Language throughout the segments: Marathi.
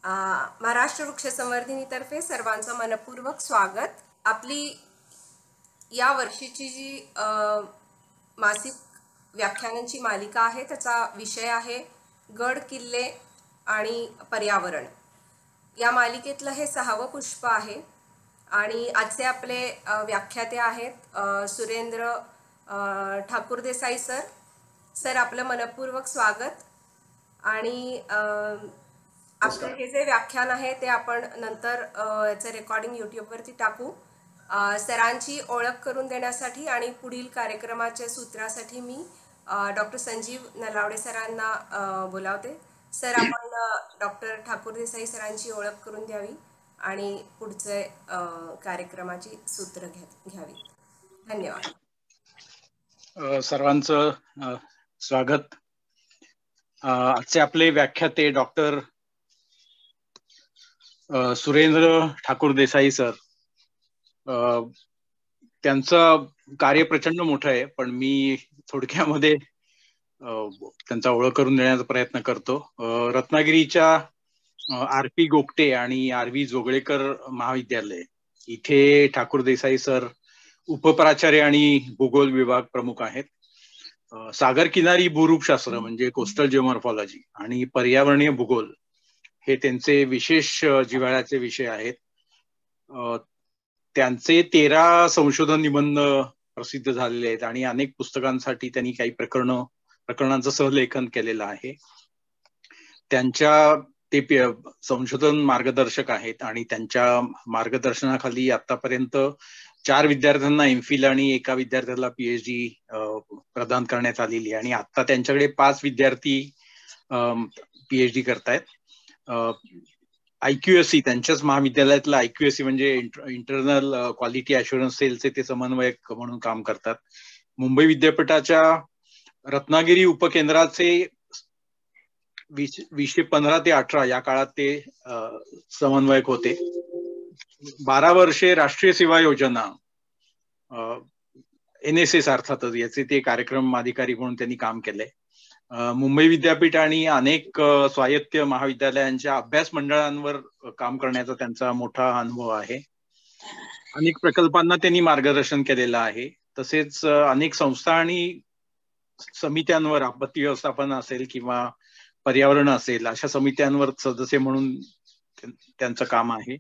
महाराष्ट्र वृक्ष संवर्धिनीतर्फे सर्वांचं मनपूर्वक स्वागत। आपली या वर्षीची जी मासिक व्याख्यानांची मालिका आहे त्याचा विषय आहे गड किल्ले आणि पर्यावरण। या मालिकेतलं हे 6वं पुष्प आहे आणि आजचे आपले व्याख्याते आहेत सुरेंद्र ठाकूर देसाई सर। सर आपलं मनपूर्वक स्वागत। आणि आपलं हे जे व्याख्यान आहे ते आपण नंतर याचं रेकॉर्डिंग यूट्यूबवरती टाकू। सरांची ओळख करून देण्यासाठी आणि पुढील कार्यक्रमाच्या सूत्रासाठी मी डॉक्टर संजीव नलावडे सरांना बोलावते। सर आपण डॉक्टर ठाकूर देसाई सरांची ओळख करून द्यावी आणि पुढचे कार्यक्रमाची सूत्र घ्यावी। धन्यवाद। सर्वांचं स्वागत। आजचे आपले व्याख्याते डॉक्टर सुरेंद्र ठाकूर देसाई सर। त्यांचं कार्य प्रचंड मोठं आहे, पण मी थोडक्यामध्ये त्यांचा ओळख करून देण्याचा प्रयत्न करतो। रत्नागिरीच्या RP गोगटे आणि RV जोगळेकर महाविद्यालय इथे ठाकूर देसाई सर उपप्राचार्य आणि भूगोल विभाग प्रमुख आहेत। सागर किनारी भूरूपशास्त्र म्हणजे कोस्टल जिओमॉर्फॉलॉजी आणि पर्यावरणीय भूगोल हे त्यांचे विशेष जिव्हाळ्याचे विषय आहेत। त्यांचे 13 संशोधन निबंध प्रसिद्ध झालेले आहेत आणि अनेक पुस्तकांसाठी त्यांनी काही प्रकरणांचं सहलेखन केलेलं आहे। त्यांच्या ते संशोधन मार्गदर्शक आहेत आणि त्यांच्या मार्गदर्शनाखाली आतापर्यंत 4 विद्यार्थ्यांना MPhil आणि 1 विद्यार्थ्याला PhD प्रदान करण्यात आलेली आहे आणि आता त्यांच्याकडे 5 विद्यार्थी PhD करतायत। IQSC त्यांच्याच महाविद्यालयातलं IQSC म्हणजे इंटरनल क्वालिटी अश्युरन्स सेलचे ते समन्वयक म्हणून काम करतात। मुंबई विद्यापीठाच्या रत्नागिरी उपकेंद्राचे 2015 ते 18 या काळात ते समन्वयक होते। 12 वर्षे राष्ट्रीय सेवा योजना NSS अर्थातच याचे ते कार्यक्रम अधिकारी म्हणून त्यांनी काम केलंय। मुंबई विद्यापीठ आणि अनेक स्वायत्त महाविद्यालयांच्या अभ्यास मंडळांवर काम करण्याचा त्यांचा मोठा अनुभव आहे। अनेक प्रकल्पांना त्यांनी मार्गदर्शन केलेलं आहे। तसेच अनेक संस्था आणि समित्यांवर आपत्ती व्यवस्थापन असेल किंवा पर्यावरण असेल अशा समित्यांवर सदस्य म्हणून त्यांचं काम आहे।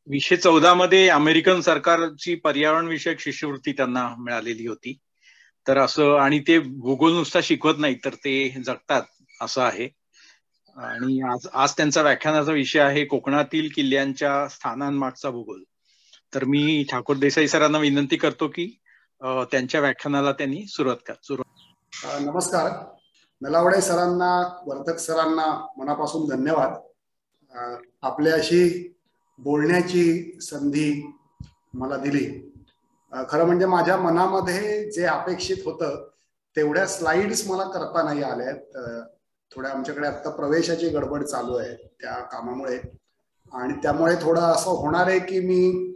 2014 मध्ये अमेरिकन सरकारची पर्यावरण विषयक शिष्यवृत्ती त्यांना मिळालेली होती। तर असं आणि ते भूगोल नुसता शिकवत नाही तर ते जगतात असं आहे। आणि आज त्यांचा व्याख्यानाचा विषय आहे कोकणातील किल्ल्यांच्या स्थानांमागचा भूगोल। तर मी ठाकूर देसाई सरांना विनंती करतो की त्यांच्या व्याख्यानाला त्यांनी सुरुवात नमस्कार। नलावडे सरांना, वर्धक सरांना मनापासून धन्यवाद। आपल्याशी बोलण्याची संधी मला दिली। खरं म्हणजे माझ्या मनामध्ये जे अपेक्षित होतं तेवढ्या स्लाइड्स मला करता नाही आल्यात। थोड्या आमच्याकडे आता प्रवेशाची गडबड चालू आहे त्या कामामुळे आणि त्यामुळे थोडं असं होणार आहे की मी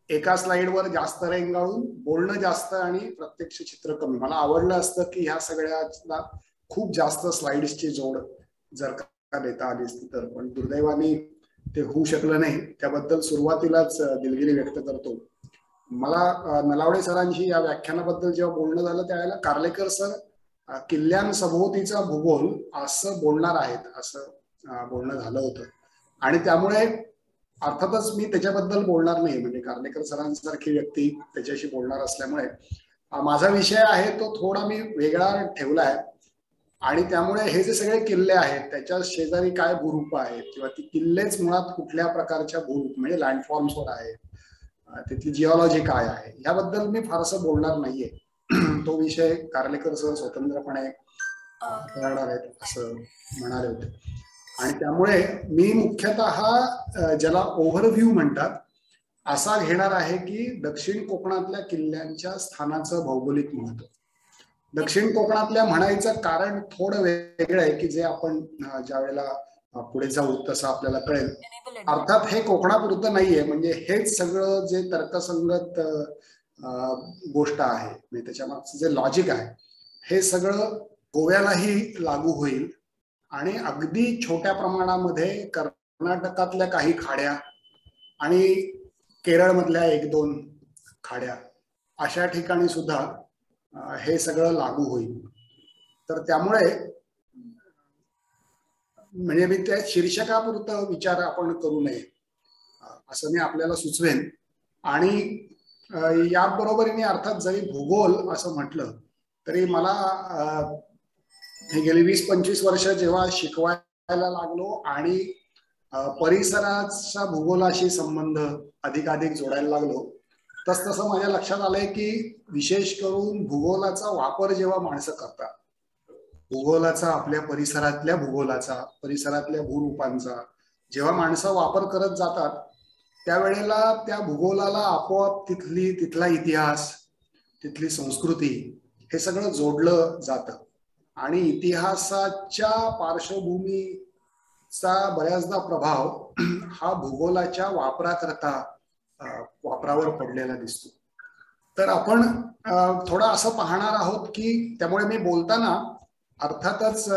एका स्लाइडवर जास्त रेंगाळून बोलणं जास्त आणि प्रत्यक्ष चित्र कमी। मला आवडलं असतं की ह्या सगळ्याला खूप जास्त स्लाइड्सची जोड जर का देता आली असती तर, पण दुर्दैवाने ते होऊ शकलं नाही। त्याबद्दल सुरुवातीलाच दिलगिरी व्यक्त करतो। मला नलावडे सरांशी या व्याख्यानाबद्दल जेव्हा बोलणं झालं त्यावेळेला कार्लेकर सर किल्ल्यांसभोवतीचा भूगोल असं बोलणार आहेत असं बोलणं झालं होतं आणि त्यामुळे अर्थातच मी त्याच्याबद्दल बोलणार नाही, म्हणजे कार्लेकर सरांसारखी व्यक्ती त्याच्याशी बोलणार असल्यामुळे माझा विषय आहे तो थोडा मी वेगळा ठेवला आहे। आणि त्यामुळे हे जे सगळे किल्ले आहेत त्याच्या शेजारी काय भूरूप आहेत किंवा ती किल्लेच मुळात कुठल्या प्रकारच्या भूरूप म्हणजे लँडफॉर्म्सवर आहेत, तिथली जिओलॉजी काय आहे याबद्दल मी फारसं बोलणार नाहीये। तो विषय कार्लेकर सर स्वतंत्रपणे हाताळणार आहेत असं म्हणाले होते आणि त्यामुळे मी मुख्यतः ज्याला ओव्हरव्ह्यू म्हणतात असा घेणार आहे की दक्षिण कोकणातल्या किल्ल्यांच्या स्थानाचं भौगोलिक महत्व। दक्षिण कोकणातल्या म्हणायचं कारण थोडं वेगळं आहे की जे आपण ज्या वेळेला पुढे जाऊ तसं आपल्याला कळेल। अर्थात हे कोकणापुरतं नाहीये, म्हणजे हेच सगळं जे तर्कसंगत गोष्ट आहे म्हणजे त्याच्या मागचं जे लॉजिक आहे हे सगळं गोव्यालाही लागू होईल आणि अगदी छोट्या प्रमाणामध्ये कर्नाटकातल्या काही खाड्या आणि केरळमधल्या 1-2 खाड्या अशा ठिकाणी सुद्धा हे सगळं लागू होईल. तर त्यामुळे म्हणजे मी त्या शीर्षकापुरतं विचार आपण करू नये असं मी आपल्याला सुचवेन. आणि या बरोबरीने अर्थात जरी भूगोल असं म्हटलं तरी मला हे गेली 20-25 वर्ष जेव्हा शिकवायला लागलो आणि परिसराचा भूगोलाशी संबंध अधिकाधिक जोडायला लागलो तसतसं माझ्या लक्षात आलंय की विशेष करून भूगोलाचा वापर जेव्हा माणसं करतात, भूगोलाचा आपल्या परिसरातल्या भूगोलाचा परिसरातल्या भूरूपांचा जेव्हा माणसं वापर करत जातात त्यावेळेला त्या भूगोलाला आपोआप तिथला इतिहास, तिथली संस्कृती हे सगळं जोडलं जातं. आणि इतिहासाच्या पार्श्वभूमीचा बऱ्याचदा प्रभाव हा भूगोलाच्या वापरावर पडलेला दिसतो. तर आपण थोडं असं पाहणार आहोत की त्यामुळे मी बोलताना अर्थातच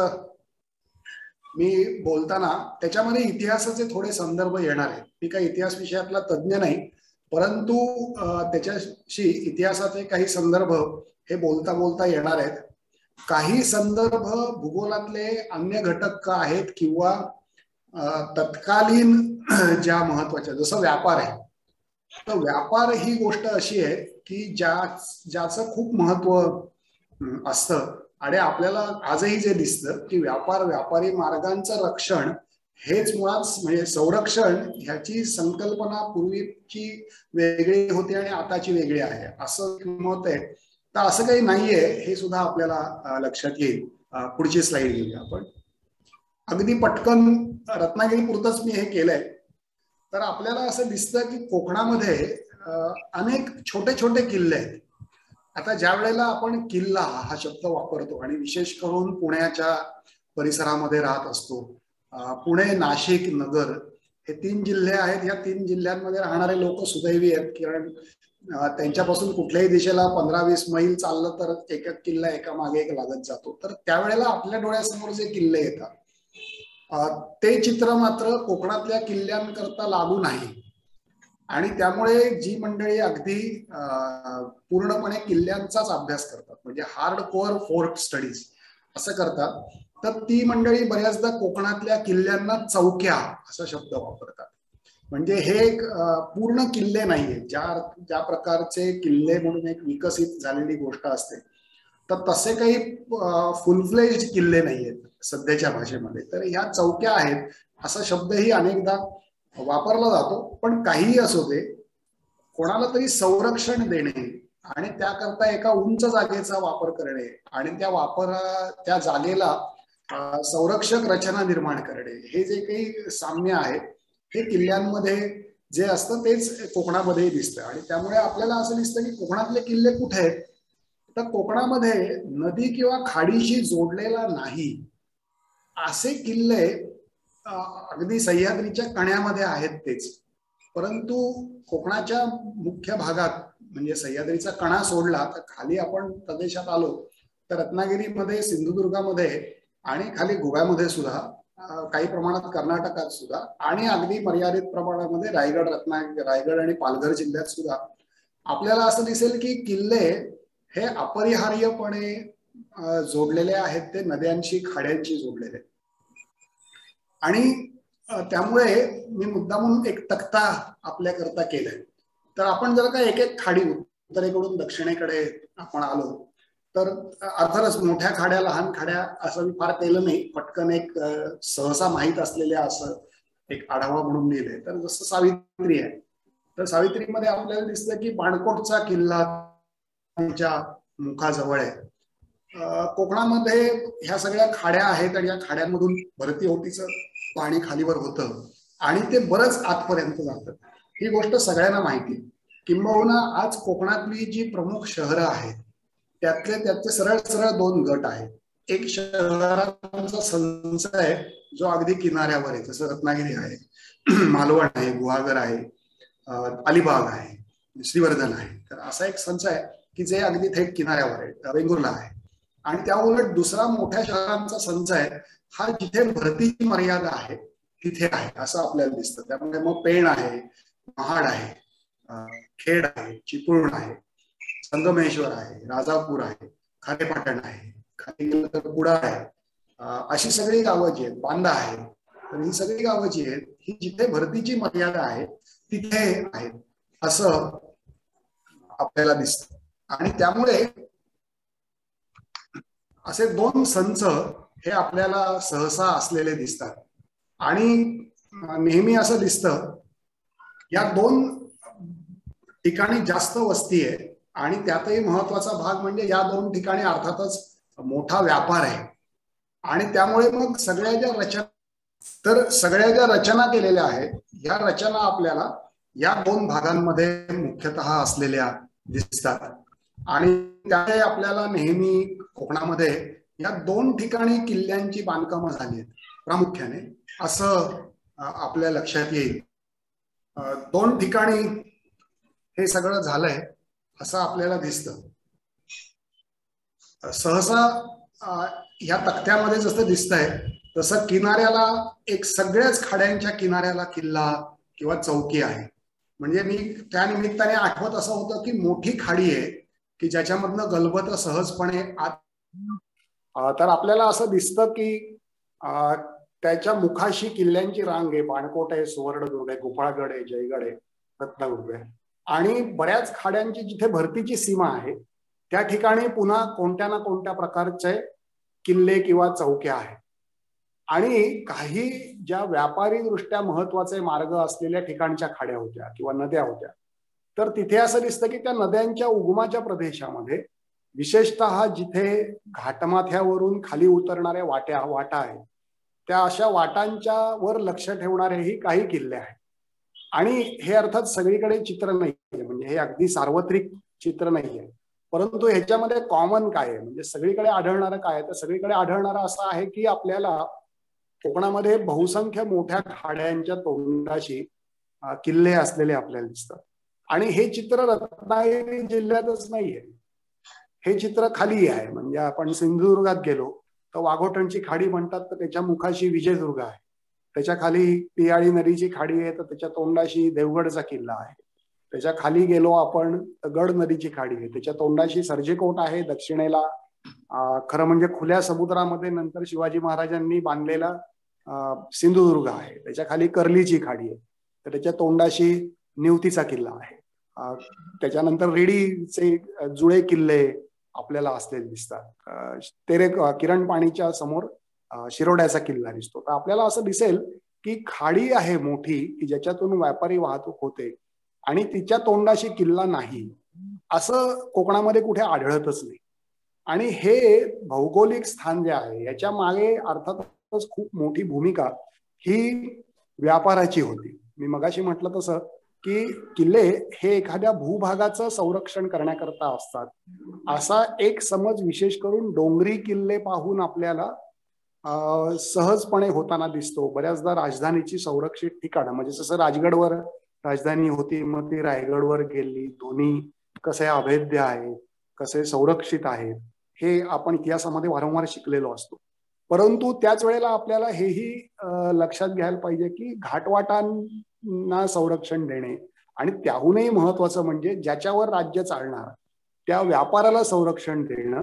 त्याच्यामध्ये इतिहासाचे थोडे संदर्भ येणार आहेत. मी काही इतिहास विषयातला तज्ज्ञ नाही, परंतु त्याच्याशी इतिहासाचे काही संदर्भ हे बोलता बोलता येणार आहेत. काही संदर्भ भूगोलातले अन्य घटक आहेत किंवा तत्कालीन ज्या महत्वाच्या, जसं व्यापार आहे, तर व्यापार ही गोष्ट अशी आहे की ज्याचं खूप महत्व असतं. आणि आपल्याला आजही जे दिसतं की व्यापारी मार्गांचं रक्षण हेच मुळात म्हणजे संरक्षण ह्याची संकल्पना पूर्वीची वेगळी होती आणि आताची वेगळी आहे असं मत आहे. तर असं काही नाहीये हे सुद्धा आपल्याला लक्षात येईल. पुढची स्लाइड घेऊया आपण. अगदी पटकन रत्नागिरी पुरतच मी हे केलंय. तर आपल्याला असं दिसतं की कोकणामध्ये अनेक छोटे छोटे किल्ले आहेत. आता ज्या वेळेला आपण किल्ला हा शब्द वापरतो आणि विशेष करून पुण्याच्या परिसरामध्ये राहत असतो, पुणे, नाशिक, नगर हे 3 जिल्हे आहेत. या 3 जिल्ह्यांमध्ये राहणारे लोक सुदैवी आहेत, कारण त्यांच्यापासून कुठल्याही दिशेला 15-20 मैल चाललं तर एक किल्ला एका मागे एक लागत जातो. तर त्यावेळेला आपल्या डोळ्यासमोर जे किल्ले येतात ते चित्र मात्र कोकणातल्या किल्ल्यांकरता लागू नाही. आणि त्यामुळे जी मंडळी अगदी पूर्णपणे किल्ल्यांचाच अभ्यास करतात, म्हणजे हार्ड कोअर फोर्ट स्टडीज असं करतात, तर ती मंडळी बऱ्याचदा कोकणातल्या किल्ल्यांना चौक्या असा शब्द वापरतात. म्हणजे हे पूर्ण किल्ले नाहीये. ज्या प्रकारचे किल्ले म्हणून एक विकसित झालेली गोष्ट असते, तर तसे काही फुल फ्लेज्ड किल्ले नाहीयेत सध्याच्या भाषेमध्ये. तर ह्या चौक्या आहेत असा शब्दही अनेकदा वापरला जातो. पण काहीही असो दे, कोणाला तरी संरक्षण देणे आणि त्याकरता एका उंच जागेचा वापर करणे आणि त्या जागेला संरक्षक रचना निर्माण करणे, हे जे काही साम्य आहे हे किल्ल्यांमध्ये जे असतं तेच कोकणामध्ये दिसतं. आणि त्यामुळे आपल्याला असं दिसतं की कोकणातले किल्ले कुठे आहेत, तर कोकणामध्ये नदी किंवा खाडीशी जोडलेला नाही असे किल्ले अगदी सह्याद्रीच्या कण्यामध्ये आहेत तेच. परंतु कोकणाच्या मुख्य भागात म्हणजे सह्याद्रीचा कणा सोडला तर खाली आपण प्रदेशात आलो तर रत्नागिरीमध्ये, सिंधुदुर्गामध्ये आणि खाली गोव्यामध्ये सुद्धा, काही प्रमाणात कर्नाटकात सुद्धा आणि अगदी मर्यादित प्रमाणामध्ये रायगड आणि पालघर जिल्ह्यात सुद्धा आपल्याला असं दिसेल की किल्ले हे अपरिहार्यपणे जोडलेले आहेत. ते नद्यांशी, खाड्यांशी जोडलेले. आणि त्यामुळे मी मुद्दामून एक तक्ता आपल्याकरता केलाय. तर आपण जर का एक एक खाडी उत्तरेकडून दक्षिणेकडे आपण आलो तर अर्थातच मोठ्या खाड्या, लहान खाड्या असं मी फार केलं नाही, पटकन एक सहसा माहीत असलेल्या असं एक आढावा म्हणून लिहिलंय. तर जसं सावित्री आहे, तर सावित्रीमध्ये आपल्याला दिसतं की बाणकोटचा किल्ला त्यांच्या मुखाजवळ आहे. कोकणामध्ये ह्या सगळ्या खाड्या आहेत आणि या खाड्यांमधून भरती ओहोटीचं पाणी खालीवर होतं आणि ते बरंच आतपर्यंत जातं. ही गोष्ट सगळ्यांना माहिती आहे. किंबहुना आज कोकणातली जी प्रमुख शहरं आहेत त्याचे सरळ सरळ 2 गट आहेत. एक शहरांचा संच आहे जो अगदी किनाऱ्यावर आहे, जसं रत्नागिरी आहे, मालवण आहे, गुहागर आहे, अलिबाग आहे, श्रीवर्धन आहे. तर असा एक संच आहे की जे अगदी थेट किनाऱ्यावर आहे, वेंगुर्ला आहे. आणि त्या उलट दुसरा मोठ्या शहरांचा संच आहे हा जिथे भरतीची मर्यादा आहे तिथे आहे असं आपल्याला दिसतं. त्यामुळे मग पेण आहे, महाड आहे, खेड आहे, चिपळूण आहे, संगमेश्वर आहे, राजापूर आहे, खारेपाटण आहे, खाली गेलं तर कुडाळ आहे, अशी सगळी गावं जी आहेत, बांदा आहे, तर ही सगळी गावं जी आहेत ही जिथे भरतीची मर्यादा आहे तिथे आहेत असं आपल्याला दिसतं. आणि त्यामुळे असे दोन संच हे आपल्याला सहसा असलेले दिसतात. आणि नेहमी असं दिसतं या दोन ठिकाणी जास्त वस्ती आहे आणि त्यातही महत्वाचा भाग म्हणजे या दोन ठिकाणी अर्थातच मोठा व्यापार आहे. आणि त्यामुळे मग सगळ्या ज्या रचना केलेल्या आहेत ह्या रचना आपल्याला या दोन भागांमध्ये मुख्यतः असलेल्या दिसतात. आणि त्यामुळे आपल्याला नेहमी कोकणामध्ये या दोन ठिकाणी किल्ल्यांची बांधकामं झाली आहेत प्रामुख्याने असं आपल्या लक्षात येईल. दोन ठिकाणी हे सगळं झालंय असं आपल्याला दिसतं. सहसा ह्या तक्त्यामध्ये जसं दिसतंय तसं किनाऱ्याला एक सगळ्याच खाड्यांच्या किनाऱ्याला किल्ला किंवा चौकी आहे. म्हणजे मी त्या निमित्ताने आठवत असं होतं की मोठी खाडी आहे की ज्याच्यामधनं गलबत सहजपणे आत. तर आपल्याला असं दिसतं की त्याच्या मुखाशी किल्ल्यांची रांग आहे. पाणकोट आहे, सुवर्णदुर्ग आहे, गोपाळगड आहे, जयगड आहे, रत्नागिरी आहे. आणि बऱ्याच खाड्यांची जिथे भरतीची सीमा आहे त्या ठिकाणी पुन्हा कोणत्या ना कोणत्या प्रकारचे किल्ले किंवा चौक्या आहेत. आणि काही ज्या व्यापारी दृष्ट्या महत्वाचे मार्ग असलेल्या ठिकाणच्या खाड्या होत्या किंवा नद्या होत्या तर तिथे असं दिसतं की त्या नद्यांच्या उगमाच्या प्रदेशामध्ये विशेषतः जिथे घाटमाथ्यावरून खाली उतरणाऱ्या वाटा आहेत त्या अशा वाटांच्या वर लक्ष ठेवणारेही काही किल्ले आहेत. आणि हे अर्थात सगळीकडे चित्र नाहीये, म्हणजे हे अगदी सार्वत्रिक चित्र नाहीये, परंतु ह्याच्यामध्ये कॉमन काय आहे म्हणजे सगळीकडे आढळणारं काय आहे तर सगळीकडे आढळणारं असं आहे की आपल्याला कोकणामध्ये बहुसंख्य मोठ्या खाड्यांच्या तोंडाशी किल्ले असलेले आपल्याला दिसतात. आणि हे चित्र रत्नागिरी जिल्ह्यातच नाहीये, हे चित्र खाली आहे. म्हणजे आपण सिंधुदुर्गात गेलो तर वाघोटणची खाडी म्हणतात तर त्याच्या मुखाशी विजयदुर्ग आहे, त्याच्या खाली पियाळी नदीची खाडी आहे तर त्याच्या तोंडाशी देवगडचा किल्ला आहे, त्याच्या खाली गेलो आपण गड नदीची खाडी आहे, त्याच्या तोंडाशी सर्जेकोट आहे, दक्षिणेला खरं म्हणजे खुल्या समुद्रामध्ये नंतर शिवाजी महाराजांनी बांधलेला सिंधुदुर्ग आहे, त्याच्या खाली कर्लीची खाडी आहे तर त्याच्या तोंडाशी निवतीचा किल्ला आहे. त्याच्यानंतर रेडीचे जुळे किल्ले आपल्याला असलेले दिसतात. किरण पाणीच्या समोर शिरोड्याचा किल्ला दिसतो. तर आपल्याला असं दिसेल की खाडी आहे मोठी की ज्याच्यातून व्यापारी वाहतूक होते आणि तिच्या तोंडाशी किल्ला नाही असं कोकणामध्ये कुठे आढळतच नाही. आणि हे भौगोलिक स्थान जे आहे याच्या मागे अर्थातच खूप मोठी भूमिका ही व्यापाराची होती. मी मगाशी म्हटलं तसं की किल्ले हे एखाद्या भूभागाचं संरक्षण करण्याकरता असतात असा एक समज विशेष करून डोंगरी किल्ले पाहून आपल्याला सहजपणे होताना दिसतो. बऱ्याचदा राजधानीची संरक्षित ठिकाणं म्हणजे जसं राजगडवर राजधानी होती मग ती रायगडवर गेली, दोन्ही कसे अभेद्य आहेत, कसे संरक्षित आहेत हे आपण इतिहासामध्ये वारंवार शिकलेलो असतो. परंतु त्याच वेळेला आपल्याला हेही लक्षात घ्यायला पाहिजे की घाटवाटांना संरक्षण देणे आणि त्याहूनही महत्वाचं म्हणजे ज्याच्यावर राज्य चालणार त्या व्यापाराला संरक्षण देणं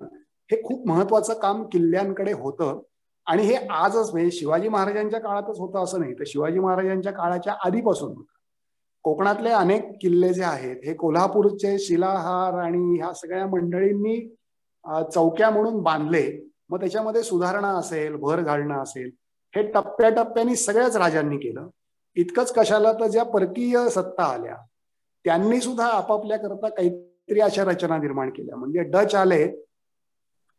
हे खूप महत्वाचं काम किल्ल्यांकडे होतं. आणि हे आजच म्हणजे शिवाजी महाराजांच्या काळातच होतं असं नाही, तर शिवाजी महाराजांच्या काळाच्या आधीपासून कोकणातले अनेक किल्ले जे आहेत हे कोल्हापूरचे शिलाहार आणि ह्या सगळ्या मंडळींनी चौक्या म्हणून बांधले. मग त्याच्यामध्ये सुधारणा असेल, भर घालणं असेल, हे टप्प्याटप्प्याने सगळ्याच राजांनी केलं. इतकंच कशाला तर ज्या परकीय सत्ता आल्या त्यांनी सुद्धा आपापल्या करता काहीतरी अशा रचना निर्माण केल्या. म्हणजे डच आले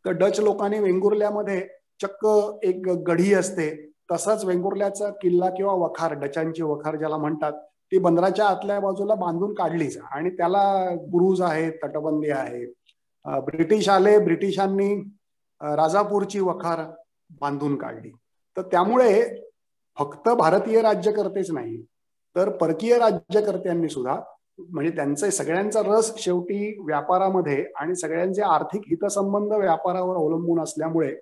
तर डच लोकांनी वेंगुर्ल्यामध्ये चक्क एक गढी असते तसंच वेंगुर्ल्याचा किल्ला किंवा वखार, डचांची वखार ज्याला म्हणतात, ती बंदराच्या आतल्या बाजूला बांधून काढलीच आणि त्याला बुरुज आहेत, तटबंदी आहे. ब्रिटिश आले, ब्रिटिशांनी राजापूरची वखार बांधून काढली. तर त्यामुळे फक्त भारतीय राज्यकर्तेच नाही तर परकीय राज्यकर्त्यांनी सुद्धा म्हणजे त्यांचे सगळ्यांचा रस शेवटी व्यापारामध्ये आणि सगळ्यांचे आर्थिक हितसंबंध व्यापारावर अवलंबून असल्यामुळे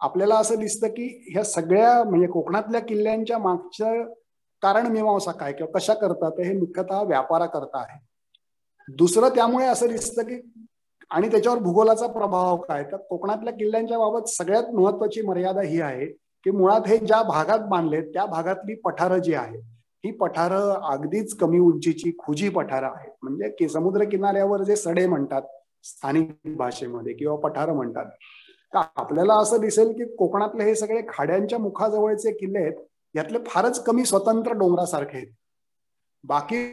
आपल्याला असं दिसतं की ह्या सगळ्या म्हणजे कोकणातल्या किल्ल्यांच्या मागचं कारण मीमांसा काय किंवा कशा करतात हे मुख्यतः व्यापाराकरता आहे. दुसरं त्यामुळे असं दिसतं की आणि त्याच्यावर भूगोलाचा प्रभाव काय, तर कोकणातल्या किल्ल्यांच्या बाबत सगळ्यात महत्वाची मर्यादा ही आहे की मुळात हे ज्या भागात बांधले त्या भागातली पठारं जी आहेत ही पठारं अगदीच कमी उंचीची खुजी पठारं आहेत. म्हणजे की समुद्र किनाऱ्यावर जे सडे म्हणतात स्थानिक भाषेमध्ये किंवा पठारं म्हणतात, तर आपल्याला असं दिसेल की कोकणातले हे सगळे खाड्यांच्या मुखाजवळचे किल्ले आहेत, यातले फारच कमी स्वतंत्र डोंगरासारखे आहेत. बाकी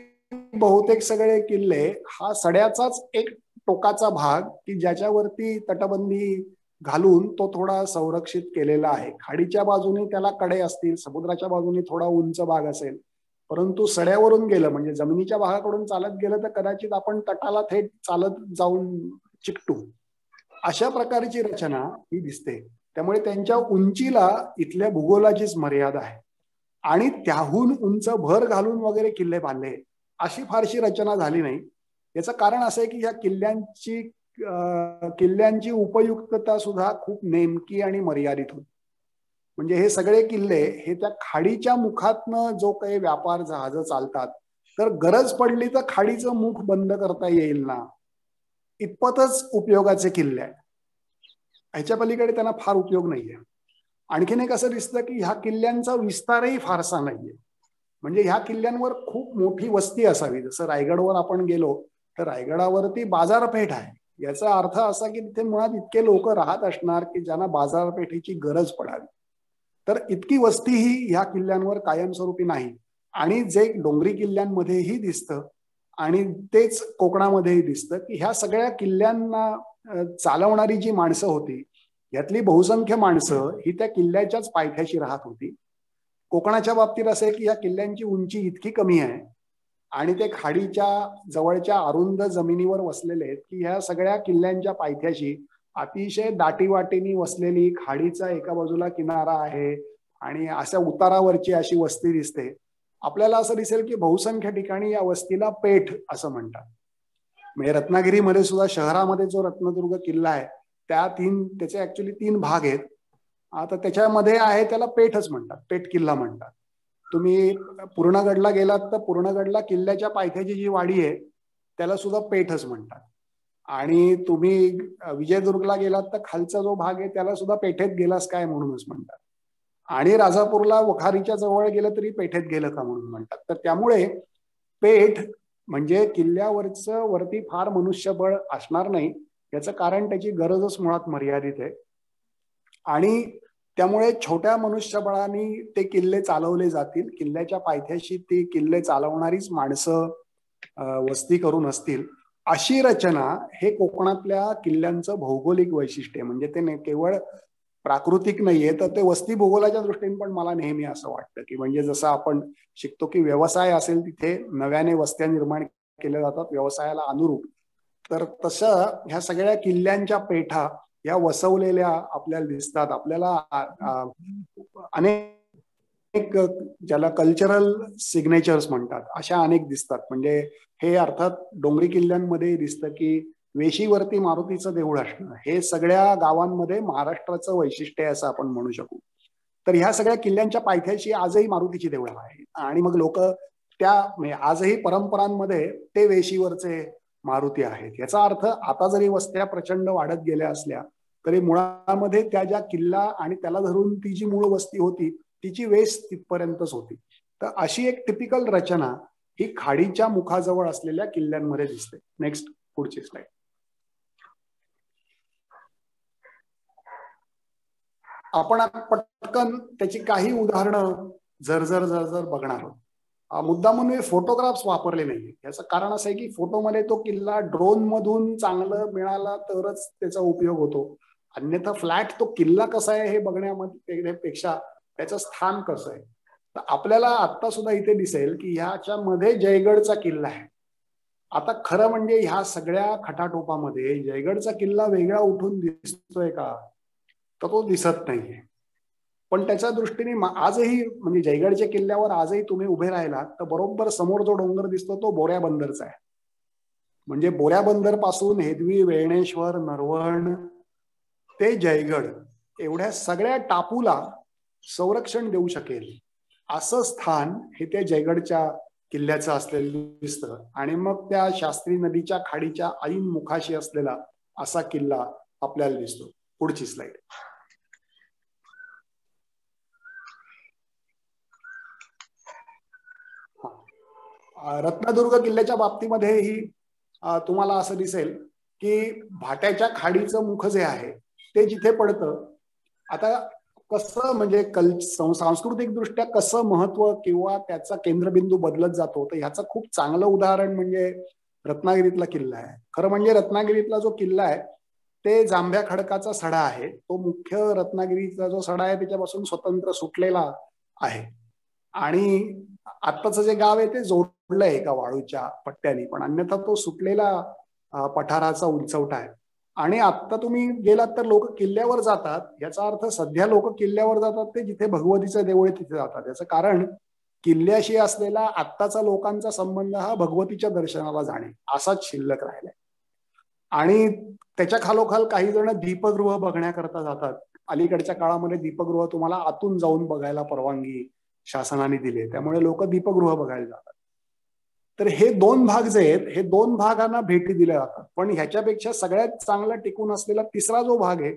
बहुतेक सगळे किल्ले हा सड्याचाच एक टोकाचा भाग की ज्याच्यावरती तटबंदी घालून तो थोडा संरक्षित केलेला आहे. खाडीच्या बाजूने त्याला कडे असतील, समुद्राच्या बाजूने थोडा उंच भाग असेल, परंतु सड्यावरून गेलं म्हणजे जमिनीच्या भागाकडून चालत गेलं तर कदाचित आपण तटाला थेट चालत जाऊन चिकटू. अशा प्रकारची रचना ही दिसते. त्यामुळे त्यांच्या उंचीला इथल्या भूगोलाचीच मर्यादा आहे आणि त्याहून उंच भर घालून वगैरे किल्ले बांधले अशी फारशी रचना झाली नाही. याचं कारण असं आहे की ह्या किल्ल्यांची उपयुक्तता सुद्धा खूप नेमकी आणि मर्यादित होती. म्हणजे हे सगळे किल्ले हे त्या खाडीच्या मुखातनं जो काही व्यापार जहाज चालतात, तर गरज पडली तर खाडीचं मुख बंद करता येईल ना इतपतच उपयोगाचे किल्ले आहेत. ह्याच्या पलीकडे त्यांना फार उपयोग नाहीये. आणखीन एक असं दिसतं की ह्या किल्ल्यांचा विस्तारही फारसा नाहीये. म्हणजे ह्या किल्ल्यांवर खूप मोठी वस्ती असावी. जसं रायगडवर आपण गेलो तर रायगडावरती बाजारपेठ आहे. याचा अर्थ असा की तिथे मुळात इतके लोक राहत असणार की ज्यांना बाजारपेठेची गरज पडावी. तर इतकी वस्ती ही ह्या किल्ल्यांवर कायमस्वरूपी नाही. आणि जे डोंगरी किल्ल्यांमध्येही दिसतं आणि तेच कोकणामध्येही दिसतं की ह्या सगळ्या किल्ल्यांना चालवणारी जी माणसं होती यातली बहुसंख्य माणसं ही त्या किल्ल्याच्याच पायथ्याशी राहत होती. कोकणाच्या बाबतीत असं आहे की या किल्ल्यांची उंची इतकी कमी आहे आणि ते खाडीच्या जवळच्या अरुंद जमिनीवर वसलेले आहेत की ह्या सगळ्या किल्ल्यांच्या पायथ्याशी अतिशय दाटीवाटीनी वसलेली खाडीचा एका बाजूला किनारा आहे आणि अशा उतारावरची अशी वस्ती दिसते. आपल्याला असं दिसेल की बहुसंख्य ठिकाणी या वस्तीला पेठ असं म्हणतात. म्हणजे रत्नागिरीमध्ये सुद्धा शहरामध्ये जो रत्नदुर्ग किल्ला आहे त्याचे ऍक्च्युली 3 भाग आहेत. आता त्याच्यामध्ये आहे त्याला पेठच म्हणतात, पेठ किल्ला म्हणतात. तुम्ही पूर्णगडला गेलात तर पूर्णगडला किल्ल्याच्या पायथ्याची जी वाडी आहे त्याला सुद्धा पेठच म्हणतात. आणि तुम्ही विजयदुर्गला गेलात तर खालचा जो भाग आहे त्याला सुद्धा पेठेत गेलास काय म्हणूनच म्हणतात. आणि राजापूरला वखारीच्या जवळ गेलं तरी पेठेत गेलं का म्हणून म्हणतात. तर त्यामुळे पेठ म्हणजे किल्ल्यावरचं वरती फार मनुष्यबळ असणार नाही. याचं कारण त्याची गरजच मुळात मर्यादित आहे आणि त्यामुळे छोट्या मनुष्यबळाने ते किल्ले चालवले जातील. किल्ल्याच्या पायथ्याशी ती किल्ले चालवणारीच माणसं वस्ती करून असतील. अशी रचना हे कोकणातल्या किल्ल्यांचं भौगोलिक वैशिष्ट्य. म्हणजे ते केवळ प्राकृतिक नाहीये तर ते वस्ती भूगोलाच्या दृष्टीने पण मला नेहमी असं वाटतं की म्हणजे जसं आपण शिकतो की व्यवसाय असेल तिथे नव्याने वस्त्या निर्माण केल्या जातात व्यवसायाला अनुरूप, तर तसं ह्या सगळ्या किल्ल्यांच्या पेठा या वसवलेल्या आपल्याला दिसतात. आपल्याला अनेक ज्याला कल्चरल सिग्नेचर्स म्हणतात अशा अनेक दिसतात. म्हणजे हे अर्थात डोंगरी किल्ल्यांमध्ये दिसतं की वेशीवरती मारुतीचं देऊळ असणं हे सगळ्या गावांमध्ये महाराष्ट्राचं वैशिष्ट्य आहे असं आपण म्हणू शकू. तर ह्या सगळ्या किल्ल्यांच्या पायथ्याशी आजही मारुतीची देऊळं आहे आणि मग लोक त्या म्हणजे आजही परंपरांमध्ये ते वेशीवरचे मारुती आहेत. याचा अर्थ आता जरी वस्त्या प्रचंड वाढत गेल्या असल्या तरी मुळामध्ये त्या ज्या किल्ला आणि त्याला धरून ती जी मूळ वस्ती होती तिची वेस तिथपर्यंतच होती. तर अशी एक टिपिकल रचना ही खाडीच्या मुखाजवळ असलेल्या किल्ल्यांमध्ये दिसते. नेक्स्ट, पुढची स्लाइड. आपण पटकन त्याची काही उदाहरणं जर बघणार आहोत. मुद्दामून मी फोटोग्राफ्स वापरले नाही. याचं कारण असं आहे की फोटोमध्ये तो किल्ला ड्रोन मधून चांगलं मिळाला तरच त्याचा उपयोग होतो. अन्यथा फ्लॅट तो किल्ला कसा आहे हे बघण्यामध्ये पेक्षा त्याचं स्थान कसं आहे. तर आपल्याला आता सुद्धा इथे दिसेल की ह्याच्यामध्ये जयगडचा किल्ला आहे. आता खरं म्हणजे ह्या सगळ्या खटाटोपामध्ये जयगडचा किल्ला वेगळा उठून दिसतोय का, तर तो दिसत नाहीये. पण त्याच्या दृष्टीने आजही म्हणजे जयगडच्या किल्ल्यावर आजही तुम्ही उभे राहिलात तर बरोबर समोर जो डोंगर दिसतो तो बोऱ्या बंदरचा आहे. म्हणजे बोऱ्या बंदर पासून हेदवी, वेळणेश्वर, नरवण ते जयगड एवढ्या सगळ्या टापूला संरक्षण देऊ शकेल असं स्थान हे त्या जयगडच्या किल्ल्याचं असलेलं दिसतं. आणि मग त्या शास्त्री नदीच्या खाडीच्या ऐन मुखाशी असलेला असा किल्ला आपल्याला दिसतो. पुढची स्लाइड. रत्नदुर्ग किल्ल्याच्या बाबतीमध्येही तुम्हाला असं दिसेल की भाट्याच्या खाडीचं मुख जे आहे ते जिथे पडतं, आता कसं म्हणजे सांस्कृतिक दृष्ट्या कसं महत्व किंवा त्याचा केंद्रबिंदू बदलत जातो, तर ह्याचं खूप चांगलं उदाहरण म्हणजे रत्नागिरीतला किल्ला आहे. खरं म्हणजे रत्नागिरीतला जो किल्ला आहे ते जांभ्या खडकाचा सडा आहे. तो मुख्य रत्नागिरीचा जो सडा आहे त्याच्यापासून स्वतंत्र सुटलेला आहे. आणि आत्ताचं जे गाव आहे ते जोडलंय एका वाळूच्या पट्ट्याने, पण अन्यथा तो सुटलेला पठाराचा उंचवटा आहे. आणि आता तुम्ही गेलात तर लोक किल्ल्यावर जातात, याचा अर्थ सध्या लोक किल्ल्यावर जातात ते जिथे भगवतीचं देऊळ आहे तिथे जातात. याचं कारण किल्ल्याशी असलेला आत्ताचा लोकांचा संबंध हा भगवतीच्या दर्शनाला जाणे असाच शिल्लक राहिलाय. आणि त्याच्या खालोखाल काही जण दीपगृह बघण्याकरता जातात. अलीकडच्या काळामध्ये दीपगृह तुम्हाला आतून जाऊन बघायला परवानगी शासनाने दिली, त्यामुळे लोक दीपगृह बघायला जातात. तर हे दोन भाग जे आहेत हे दोन भागांना भेटी दिल्या जातात. पण ह्याच्यापेक्षा सगळ्यात चांगला टिकून असलेला तिसरा जो भाग आहे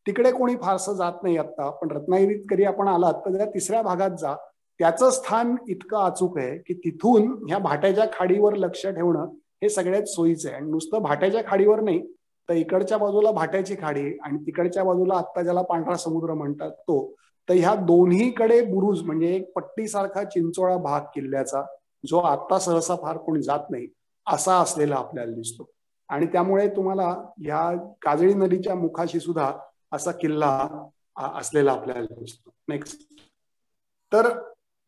तिकडे कोणी फारसं जात नाही आता. पण रत्नागिरीत कधी आपण आलात तर त्या तिसऱ्या भागात जा. त्याचं स्थान इतकं अचूक आहे की तिथून ह्या भाट्याच्या खाडीवर लक्ष ठेवणं हे सगळ्यात सोयीचं आहे. आणि नुसतं भाट्याच्या खाडीवर नाही तर इकडच्या बाजूला भाट्याची खाडी आणि तिकडच्या बाजूला आत्ता ज्याला पांढरा समुद्र म्हणतात तो, तर ह्या दोन्हीकडे बुरुज म्हणजे एक पट्टीसारखा चिंचोळा भाग किल्ल्याचा जो आता सहसा फार कोणी जात नाही असा असलेला आपल्याला दिसतो. आणि त्यामुळे तुम्हाला या काजळी नदीच्या मुखाशी सुद्धा असा किल्ला असलेला आपल्याला दिसतो. नेक्स्ट. तर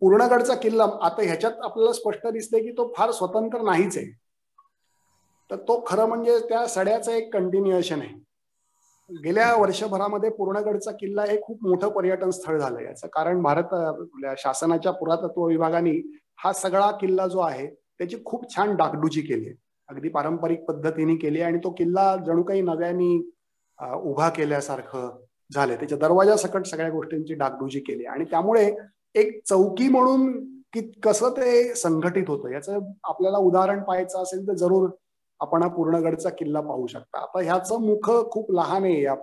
पूर्णगडचा किल्ला आता ह्याच्यात आपल्याला स्पष्ट दिसते की तो फार स्वतंत्र नाहीच आहे. तर तो खरं म्हणजे त्या सड्याचं एक कंटिन्युएशन आहे. गेल्या वर्षभरामध्ये पूर्णगडचा किल्ला हे खूप मोठं पर्यटन स्थळ झालं. याचं कारण भारत शासनाच्या पुरातत्व विभागाने हा सगळा किल्ला जो आहे त्याची खूप छान डागडुजी केली आहे. अगदी पारंपरिक पद्धतीने केली आणि तो किल्ला जणू काही नव्याने उभा केल्यासारखं झालं. त्याच्या दरवाजा सकट सगळ्या गोष्टींची डागडुजी केली आणि त्यामुळे एक चौकी म्हणून कसं ते संघटित होतं याचं आपल्याला उदाहरण पाहायचं असेल तर जरूर आपण हा पूर्णगडचा किल्ला पाहू शकता. आता ह्याचं मुख खूप लहान आहे या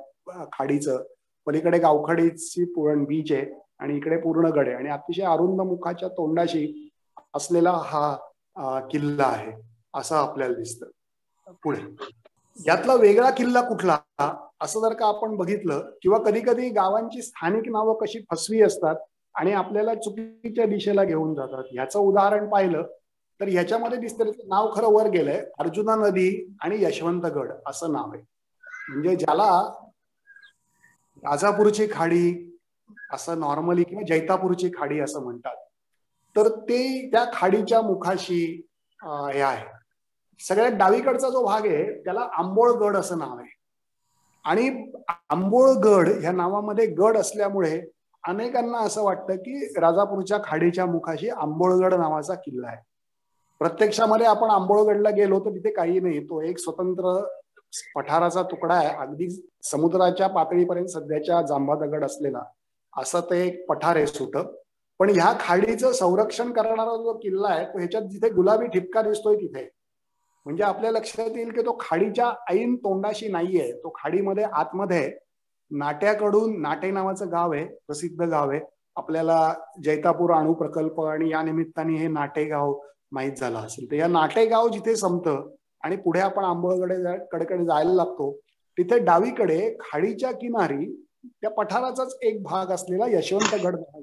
खाडीचं. पलीकडे गावखाडीची पूर्ण बीच आहे आणि इकडे पूर्णगड आहे आणि अतिशय अरुंद मुखाच्या तोंडाशी असलेला हा किल्ला आहे असं आपल्याला दिसतं. पुढे यातला वेगळा किल्ला कुठला असं जर का आपण बघितलं किंवा कधी कधी गावांची स्थानिक नावं कशी फसवी असतात आणि आपल्याला चुकीच्या दिशेला घेऊन जातात, ह्याचं उदाहरण पाहिलं तर ह्याच्यामध्ये दिसतं नाव खरं वर गेलंय अर्जुना नदी आणि यशवंतगड असं नाव आहे. म्हणजे ज्याला राजापूरची खाडी असं नॉर्मली किंवा जैतापूरची खाडी असं म्हणतात, तर ते त्या खाडीच्या मुखाशी हे आहे. सगळ्यात डावीकडचा जो भाग आहे त्याला आंबोळगड असं नाव आहे. आणि आंबोळगड ह्या नावामध्ये गड असल्यामुळे अनेकांना असं वाटतं की राजापूरच्या खाडीच्या मुखाशी आंबोळगड नावाचा किल्ला आहे. प्रत्यक्षामध्ये आपण आंबोळगडला गेलो तर तिथे काही नाही, तो एक स्वतंत्र पठाराचा तुकडा आहे. अगदी समुद्राच्या पातळीपर्यंत सध्याच्या जांभा दगड असलेला असं ते एक पठार आहे सुटं. पण ह्या खाडीचं संरक्षण करणारा जो किल्ला आहे तो ह्याच्यात जिथे गुलाबी ठिपका दिसतोय तिथे म्हणजे आपल्या लक्षात येईल की तो खाडीच्या ऐन तोंडाशी नाहीये. तो खाडीमध्ये आतमध्ये नाट्याकडून, नाटे नावाचं गाव आहे, प्रसिद्ध गाव आहे आपल्याला, जैतापूर अणु प्रकल्प आणि या निमित्ताने हे नाटेगाव माहीत झालं असेल. तर या नाटेगाव जिथे संपतं आणि पुढे आपण आंबोळगडकडे जायला लागतो तिथे डावीकडे खाडीच्या किनारी त्या पठाराचाच एक भाग असलेला यशवंतगड भाग.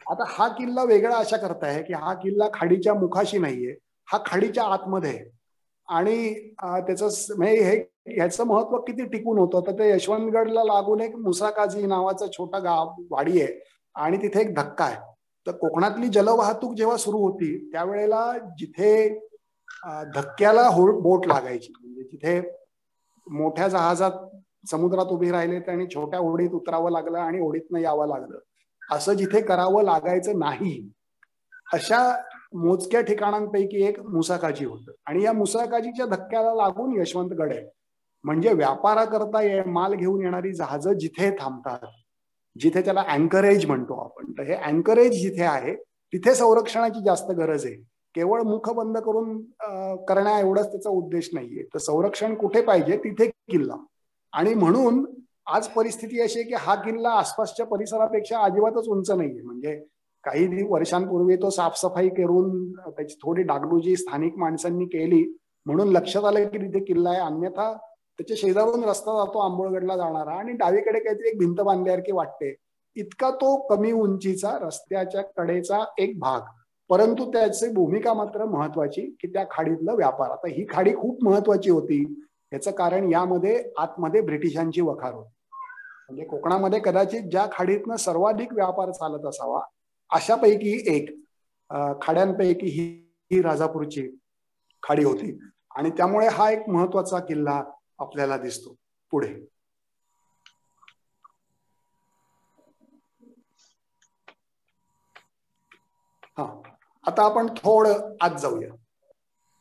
आता हा किल्ला वेगळा अशा करता आहे की हा किल्ला खाडीच्या मुखाशी नाहीये, हा खाडीच्या आतमध्ये आहे. आणि त्याचं म्हणजे हे ह्याचं महत्व किती टिकून होतं तर ते यशवंतगडला लागून एक मुसाकाजी नावाचं छोटं गाव वाडी आहे आणि तिथे एक धक्का आहे. तर कोकणातली जलवाहतूक जेव्हा सुरू होती त्यावेळेला जिथे धक्क्याला बोट लागायची म्हणजे जिथे मोठ्या जहाजात समुद्रात उभी राहिले आणि छोट्या होडीत उतरावं लागलं आणि होडीतनं यावं लागलं असं जिथे करावं लागायचं नाही अशा मोजक्या ठिकाणांपैकी एक मुसाकाजी होतं. आणि या मुसाकाजीच्या धक्क्याला लागून यशवंतगड आहे. म्हणजे व्यापाराकरता माल घेऊन येणारी जहाजं जिथे थांबतात, जिथे त्याला अँकरेज म्हणतो आपण, तर हे अँकरेज जिथे आहे तिथे संरक्षणाची जास्त गरज आहे. केवळ मुख बंद करून करण्या एवढाच त्याचा उद्देश नाहीये. तर संरक्षण कुठे पाहिजे तिथे किल्ला. आणि म्हणून आज परिस्थिती अशी आहे की हा किल्ला आसपासच्या परिसरापेक्षा अजिबातच उंच नाहीये. म्हणजे काही वर्षांपूर्वी तो साफसफाई करून त्याची थोडी डागडुजी स्थानिक माणसांनी केली म्हणून लक्षात आलं की तिथे किल्ला आहे. अन्यथा त्याच्या शेजारून रस्ता जातो आंबोळगडला जाणारा आणि डावीकडे काहीतरी एक भिंत बांधल्यासारखी वाटते. इतका तो कमी उंचीचा रस्त्याच्या कडेचा एक भाग, परंतु त्याची भूमिका मात्र महत्वाची की त्या खाडीतलं व्यापार. आता ही खाडी खूप महत्वाची होती. याचं कारण यामध्ये आतमध्ये ब्रिटिशांची वखार होती. म्हणजे कोकणामध्ये कदाचित ज्या खाडीतनं सर्वाधिक व्यापार चालत असावा अशापैकी एक खाड्यांपैकी ही राजापूरची खाडी होती. आणि त्यामुळे हा एक महत्वाचा किल्ला आपल्याला दिसतो. पुढे आता आपण थोडं आत जाऊया.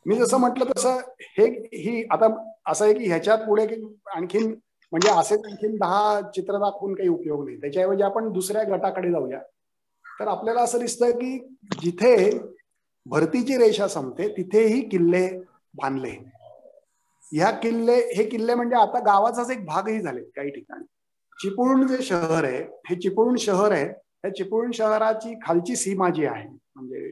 मी जसं म्हटलं तसं ही आता असं आहे की ह्याच्यात पुढे आणखीन म्हणजे असेच आणखीन 10 चित्र दाखवून काही उपयोग नाही. त्याच्याऐवजी आपण दुसऱ्या गटाकडे जाऊया. तर आपल्याला असं दिसतं की जिथे भरतीची रेषा संपते तिथेही किल्ले बांधले. हे किल्ले म्हणजे आता गावाचाच एक भागही झाले काही ठिकाणी. चिपळूण जे शहर आहे हे चिपळूण शहर आहे. या चिपळूण शहराची खालची सीमा जी आहे म्हणजे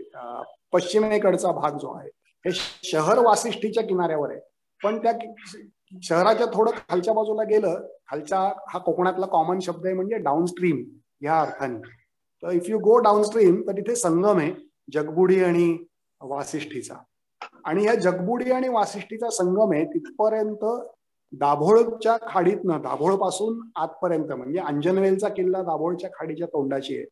पश्चिमेकडचा भाग जो आहे हे शहर वासिष्ठीच्या किनाऱ्यावर आहे. पण त्या शहराच्या थोडं खालच्या बाजूला गेलं, खालचा हा कोकणातला कॉमन शब्द आहे म्हणजे डाऊनस्ट्रीम या अर्थाने. तर इफ यू गो डाऊनस्ट्रीम तर तिथे संगम आहे जगबुडी आणि वासिष्ठीचा. आणि या जगबुडी आणि वासिष्ठीचा संगम आहे तिथपर्यंत दाभोळच्या खाडीतनं, दाभोळ पासून आतपर्यंत म्हणजे अंजनवेलचा किल्ला दाभोळच्या खाडीच्या तोंडाशी आहे.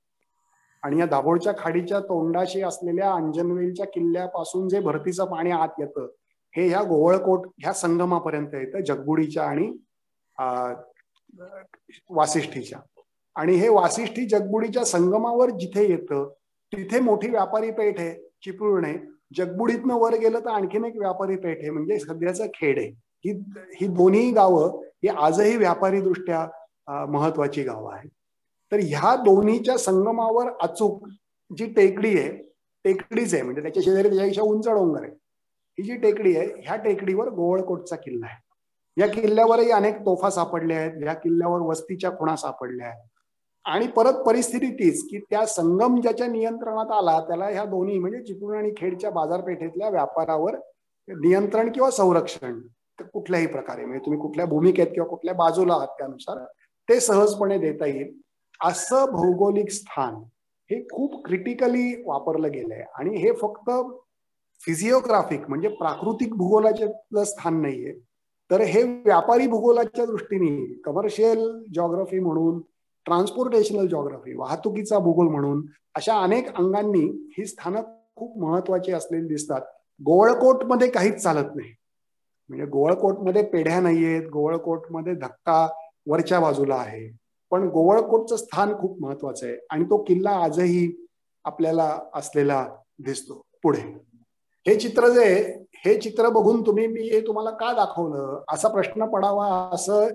आणि या दाभोळच्या खाडीच्या तोंडाशी असलेल्या अंजनवेलच्या किल्ल्यापासून जे भरतीचं पाणी आत येतं हे ह्या गोवळकोट ह्या संगमापर्यंत येतं जगबुडीच्या आणि वासिष्ठीच्या. आणि हे वासिष्ठी जगबुडीच्या संगमावर जिथे येतं तिथे मोठी व्यापारी पेठ आहे चिपळूण आहे. जगबुडीतनं वर गेलं तर आणखीन एक व्यापारी पेठ आहे म्हणजे सध्याचं खेड आहे. ही दोन्ही गावं ही आजही व्यापारी दृष्ट्या महत्वाची गावं आहेत. तर ह्या दोन्हीच्या संगमावर अचूक जी टेकडी आहे टेकडीच आहे म्हणजे त्याच्या शेजारी त्याच्यापेक्षा उंच डोंगर आहे. ही जी टेकडी आहे ह्या टेकडीवर गोवळकोटचा किल्ला आहे. या किल्ल्यावरही अनेक तोफा सापडल्या आहेत. या किल्ल्यावर वस्तीच्या खुणा सापडल्या आहेत. आणि परत परिस्थिती तीच की त्या संगम ज्याच्या नियंत्रणात आला त्याला ह्या दोन्ही म्हणजे चिपळूण आणि खेडच्या बाजारपेठेतल्या व्यापारावर नियंत्रण किंवा संरक्षण कुठल्याही प्रकारे म्हणजे तुम्ही कुठल्या भूमिकेत किंवा कुठल्या बाजूला आहात त्यानुसार ते सहजपणे देता येईल असं भौगोलिक स्थान हे खूप क्रिटिकली वापरलं गेलंय. आणि हे फक्त फिजिओग्राफिक म्हणजे प्राकृतिक भूगोलाचं स्थान नाहीये तर हे व्यापारी भूगोलाच्या दृष्टीने कमर्शियल जॉग्राफी म्हणून, ट्रान्सपोर्टेशनल जॉग्राफी वाहतुकीचा भूगोल म्हणून अशा अनेक अंगांनी ही स्थानं खूप महत्वाची असलेली दिसतात. गोवळकोटमध्ये काहीच चालत नाही म्हणजे गोवळकोटमध्ये पेढ्या नाहीयेत, गोवळकोटमध्ये धक्का वरच्या बाजूला आहे. पण गोवळकोटचं स्थान खूप महत्वाचं आहे आणि तो किल्ला आजही आपल्याला असलेला दिसतो. पुढे हे चित्र बघून मी हे तुम्हाला का दाखवलं असा प्रश्न पडावा असं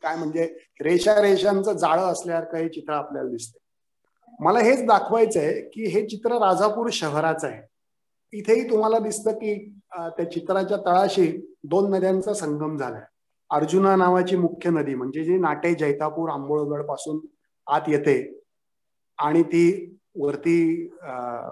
काय म्हणजे रेषांचं जाळं असल्यासारखं हे चित्र आपल्याला दिसतंय. मला हेच दाखवायचंय की हे चित्र राजापूर शहराचं आहे. इथेही तुम्हाला दिसतं की त्या चित्राच्या तळाशी 2 नद्यांचा संगम झालाय. अर्जुना नावाची मुख्य नदी म्हणजे जी नाटे जैतापूर आंबोळगड पासून आत येते आणि ती वरती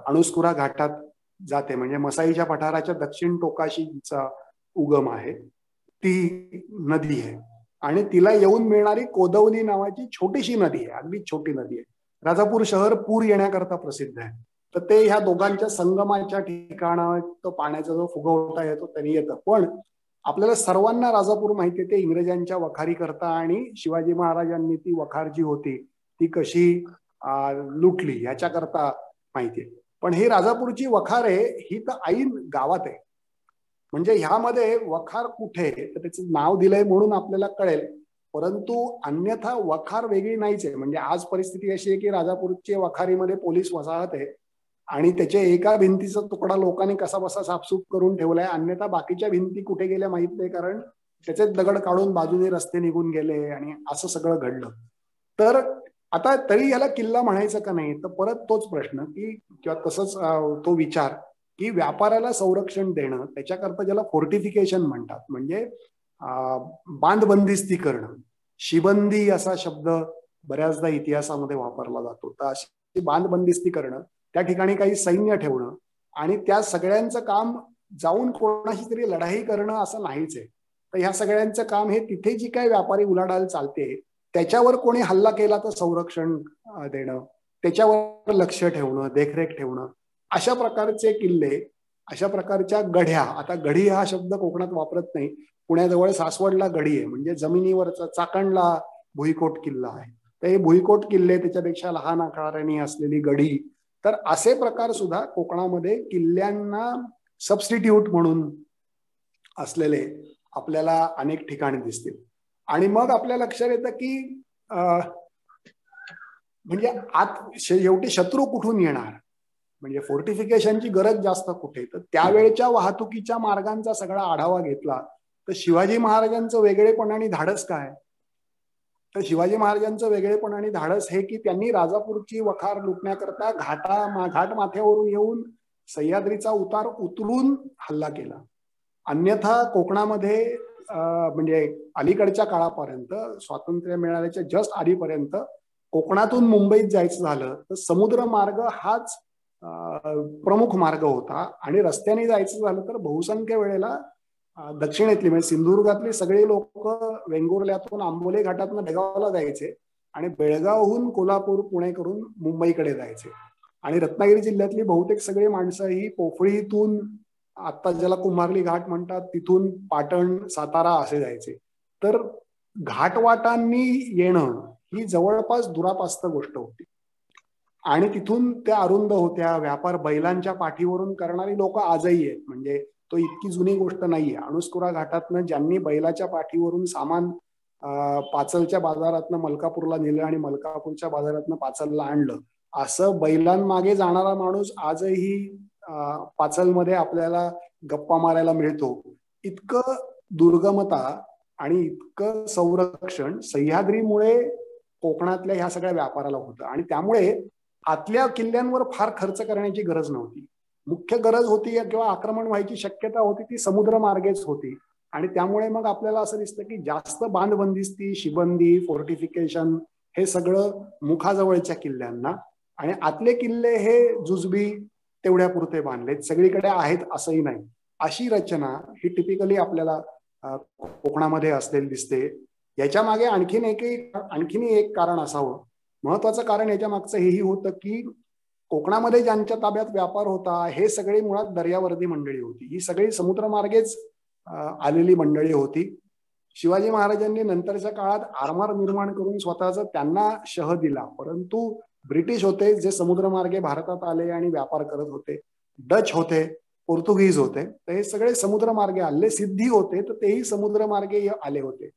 अणुस्कुरा घाटात जाते म्हणजे मसाईच्या पठाराच्या दक्षिण टोकाशीचा उगम आहे ती नदी आहे. आणि तिला येऊन मिळणारी कोदवली नावाची छोटीशी नदी आहे, अगदी छोटी नदी आहे. राजापूर शहर पूर येण्याकरता प्रसिद्ध आहे. तर ते ह्या दोघांच्या संगमाच्या ठिकाणा तो पाण्याचा जो फुगवटा येतो त्यांनी येतं. पण आपल्याला सर्वांना राजापूर माहिती आहे ते इंग्रजांच्या वखारी करता आणि शिवाजी महाराजांनी ती वखार जी होती ती कशी लुटली याच्याकरता माहिती आहे. पण ही राजापूरची वखार आहे ही तर ऐन गावात आहे म्हणजे ह्यामध्ये वखार कुठे तर त्याचं नाव दिलंय म्हणून आपल्याला कळेल. परंतु अन्यथा वखार वेगळी नाहीच आहे. म्हणजे आज परिस्थिती अशी आहे की राजापूरच्या वखारीमध्ये पोलीस वसाहत आहे आणि त्याच्या एका भिंतीचा तुकडा लोकांनी कसा बसा साफसूफ करून ठेवलाय. अन्यथा बाकीच्या भिंती कुठे गेल्या माहित नाही कारण त्याचे दगड काढून बाजूने रस्ते निघून गेले आणि असं सगळं घडलं. तर आता तरी याला किल्ला म्हणायचं का नाही, तर परत तोच प्रश्न की किंवा तसंच तो विचार की व्यापाराला संरक्षण देणं, त्याच्याकरता ज्याला फोर्टिफिकेशन म्हणतात, म्हणजे बांधबंदिस्ती करणं. शिबंदी असा शब्द बऱ्याचदा इतिहासामध्ये वापरला जातो. तर अशी बांधबंदिस्ती करणं, त्या ठिकाणी काही सैन्य ठेवणं आणि त्या सगळ्यांचं काम जाऊन कोणाशी तरी लढाई करणं असं नाहीच आहे. तर ह्या सगळ्यांचं काम हे तिथे जी काही व्यापारी उलाढाल चालते त्याच्यावर कोणी हल्ला केला तर संरक्षण देणं, त्याच्यावर लक्ष ठेवणं, देखरेख ठेवणं, अशा प्रकारचे किल्ले, अशा प्रकारच्या गढ्या. आता गढी हा शब्द कोकणात वापरत नाही, पुण्याजवळ सासवडला गढी आहे, म्हणजे जमिनीवरचा. चाकणला भुईकोट किल्ला आहे, तर हे भुईकोट किल्ले, त्याच्यापेक्षा लहान आकाराने असलेली गढी. तर असे प्रकार सुद्धा कोकणामध्ये किल्ल्यांना सबस्टिट्यूट म्हणून असलेले आपल्याला अनेक ठिकाणी दिसतील. आणि मग आपल्या लक्षात येतं की म्हणजे शेवटी शत्रू कुठून येणार, म्हणजे फोर्टिफिकेशनची गरज जास्त कुठे. तर त्यावेळेच्या वाहतुकीच्या मार्गांचा सगळा आढावा घेतला तर शिवाजी महाराजांचं वेगळेपण आणि धाडस काय. तर शिवाजी महाराजांचं वेगळेपण आणि धाडस हे की त्यांनी राजापूरची वखार लुटण्याकरता घाट माथ्यावरून येऊन सह्याद्रीचा उतार उतरून हल्ला केला. अन्यथा कोकणामध्ये म्हणजे अलीकडच्या काळापर्यंत, स्वातंत्र्य मिळाल्याच्या जस्ट आधीपर्यंत कोकणातून मुंबईत जायचं झालं तर समुद्र मार्ग हाच प्रमुख मार्ग होता. आणि रस्त्याने जायचं झालं तर बहुसंख्य वेळेला दक्षिणेतली म्हणजे सिंधुदुर्गातली सगळे लोक वेंगुर्ल्यातून आंबोली घाटातून बेळगावला जायचे आणि बेळगावहून कोल्हापूर पुणे करून मुंबईकडे जायचे. आणि रत्नागिरी जिल्ह्यातली बहुतेक सगळी माणसं ही पोफळीतून, आता ज्याला कुंभारली घाट म्हणतात, तिथून पाटण, सातारा असे जायचे. तर घाटवाटांनी येणं ही जवळपास दुरापास्त गोष्ट होती. आणि तिथून त्या अरुंद होत्या. व्यापार बैलांच्या पाठीवरून करणारी लोक आजही आहेत, म्हणजे तो इतकी जुनी गोष्ट नाहीये. अणुस्कुरा घाटातनं ज्यांनी बैलाच्या पाठीवरून सामान पाचलच्या बाजारातनं मलकापूरला नेलं आणि मलकापूरच्या बाजारातनं पाचलला आणलं, असं बैलांमागे जाणारा माणूस आजही पाचलमध्ये आपल्याला गप्पा मारायला मिळतो. इतकं दुर्गमता आणि इतकं संरक्षण सह्याद्रीमुळे कोकणातल्या ह्या सगळ्या व्यापाराला होतं. आणि त्यामुळे आतल्या किल्ल्यांवर फार खर्च करण्याची गरज नव्हती. मुख्य गरज होती किंवा आक्रमण व्हायची शक्यता होती ती समुद्र मार्गेच होती. आणि त्यामुळे मग आपल्याला असं दिसतं की जास्त बांधबंदिस्ती, शिबंदी, फोर्टिफिकेशन हे सगळं मुखाजवळच्या किल्ल्यांना, आणि आतले किल्ले हे जुजबी तेवढ्या पुरते बांधलेत, सगळीकडे आहेत असंही नाही. अशी रचना ही टिपिकली आपल्याला कोकणामध्ये असलेली दिसते. याच्या मागे आणखीनही एक कारण असावं. महत्वाचं कारण याच्या मागचं हेही होतं की कोकणामध्ये ज्यांच्या ताब्यात व्यापार होता हे सगळे मुळात दर्यावर्दी मंडळी होती. ही सगळी समुद्रमार्गेच आलेली मंडळी होती. शिवाजी महाराजांनी नंतरच्या काळात आरमार निर्माण करून स्वतःचा त्यांना शह दिला, परंतु ब्रिटिश होते जे समुद्रमार्गे भारतात आले आणि व्यापार करत होते, डच होते, पोर्तुगीज होते, तर हे सगळे समुद्रमार्गे आले. सिद्धी होते तर तेही समुद्रमार्गे आले होते.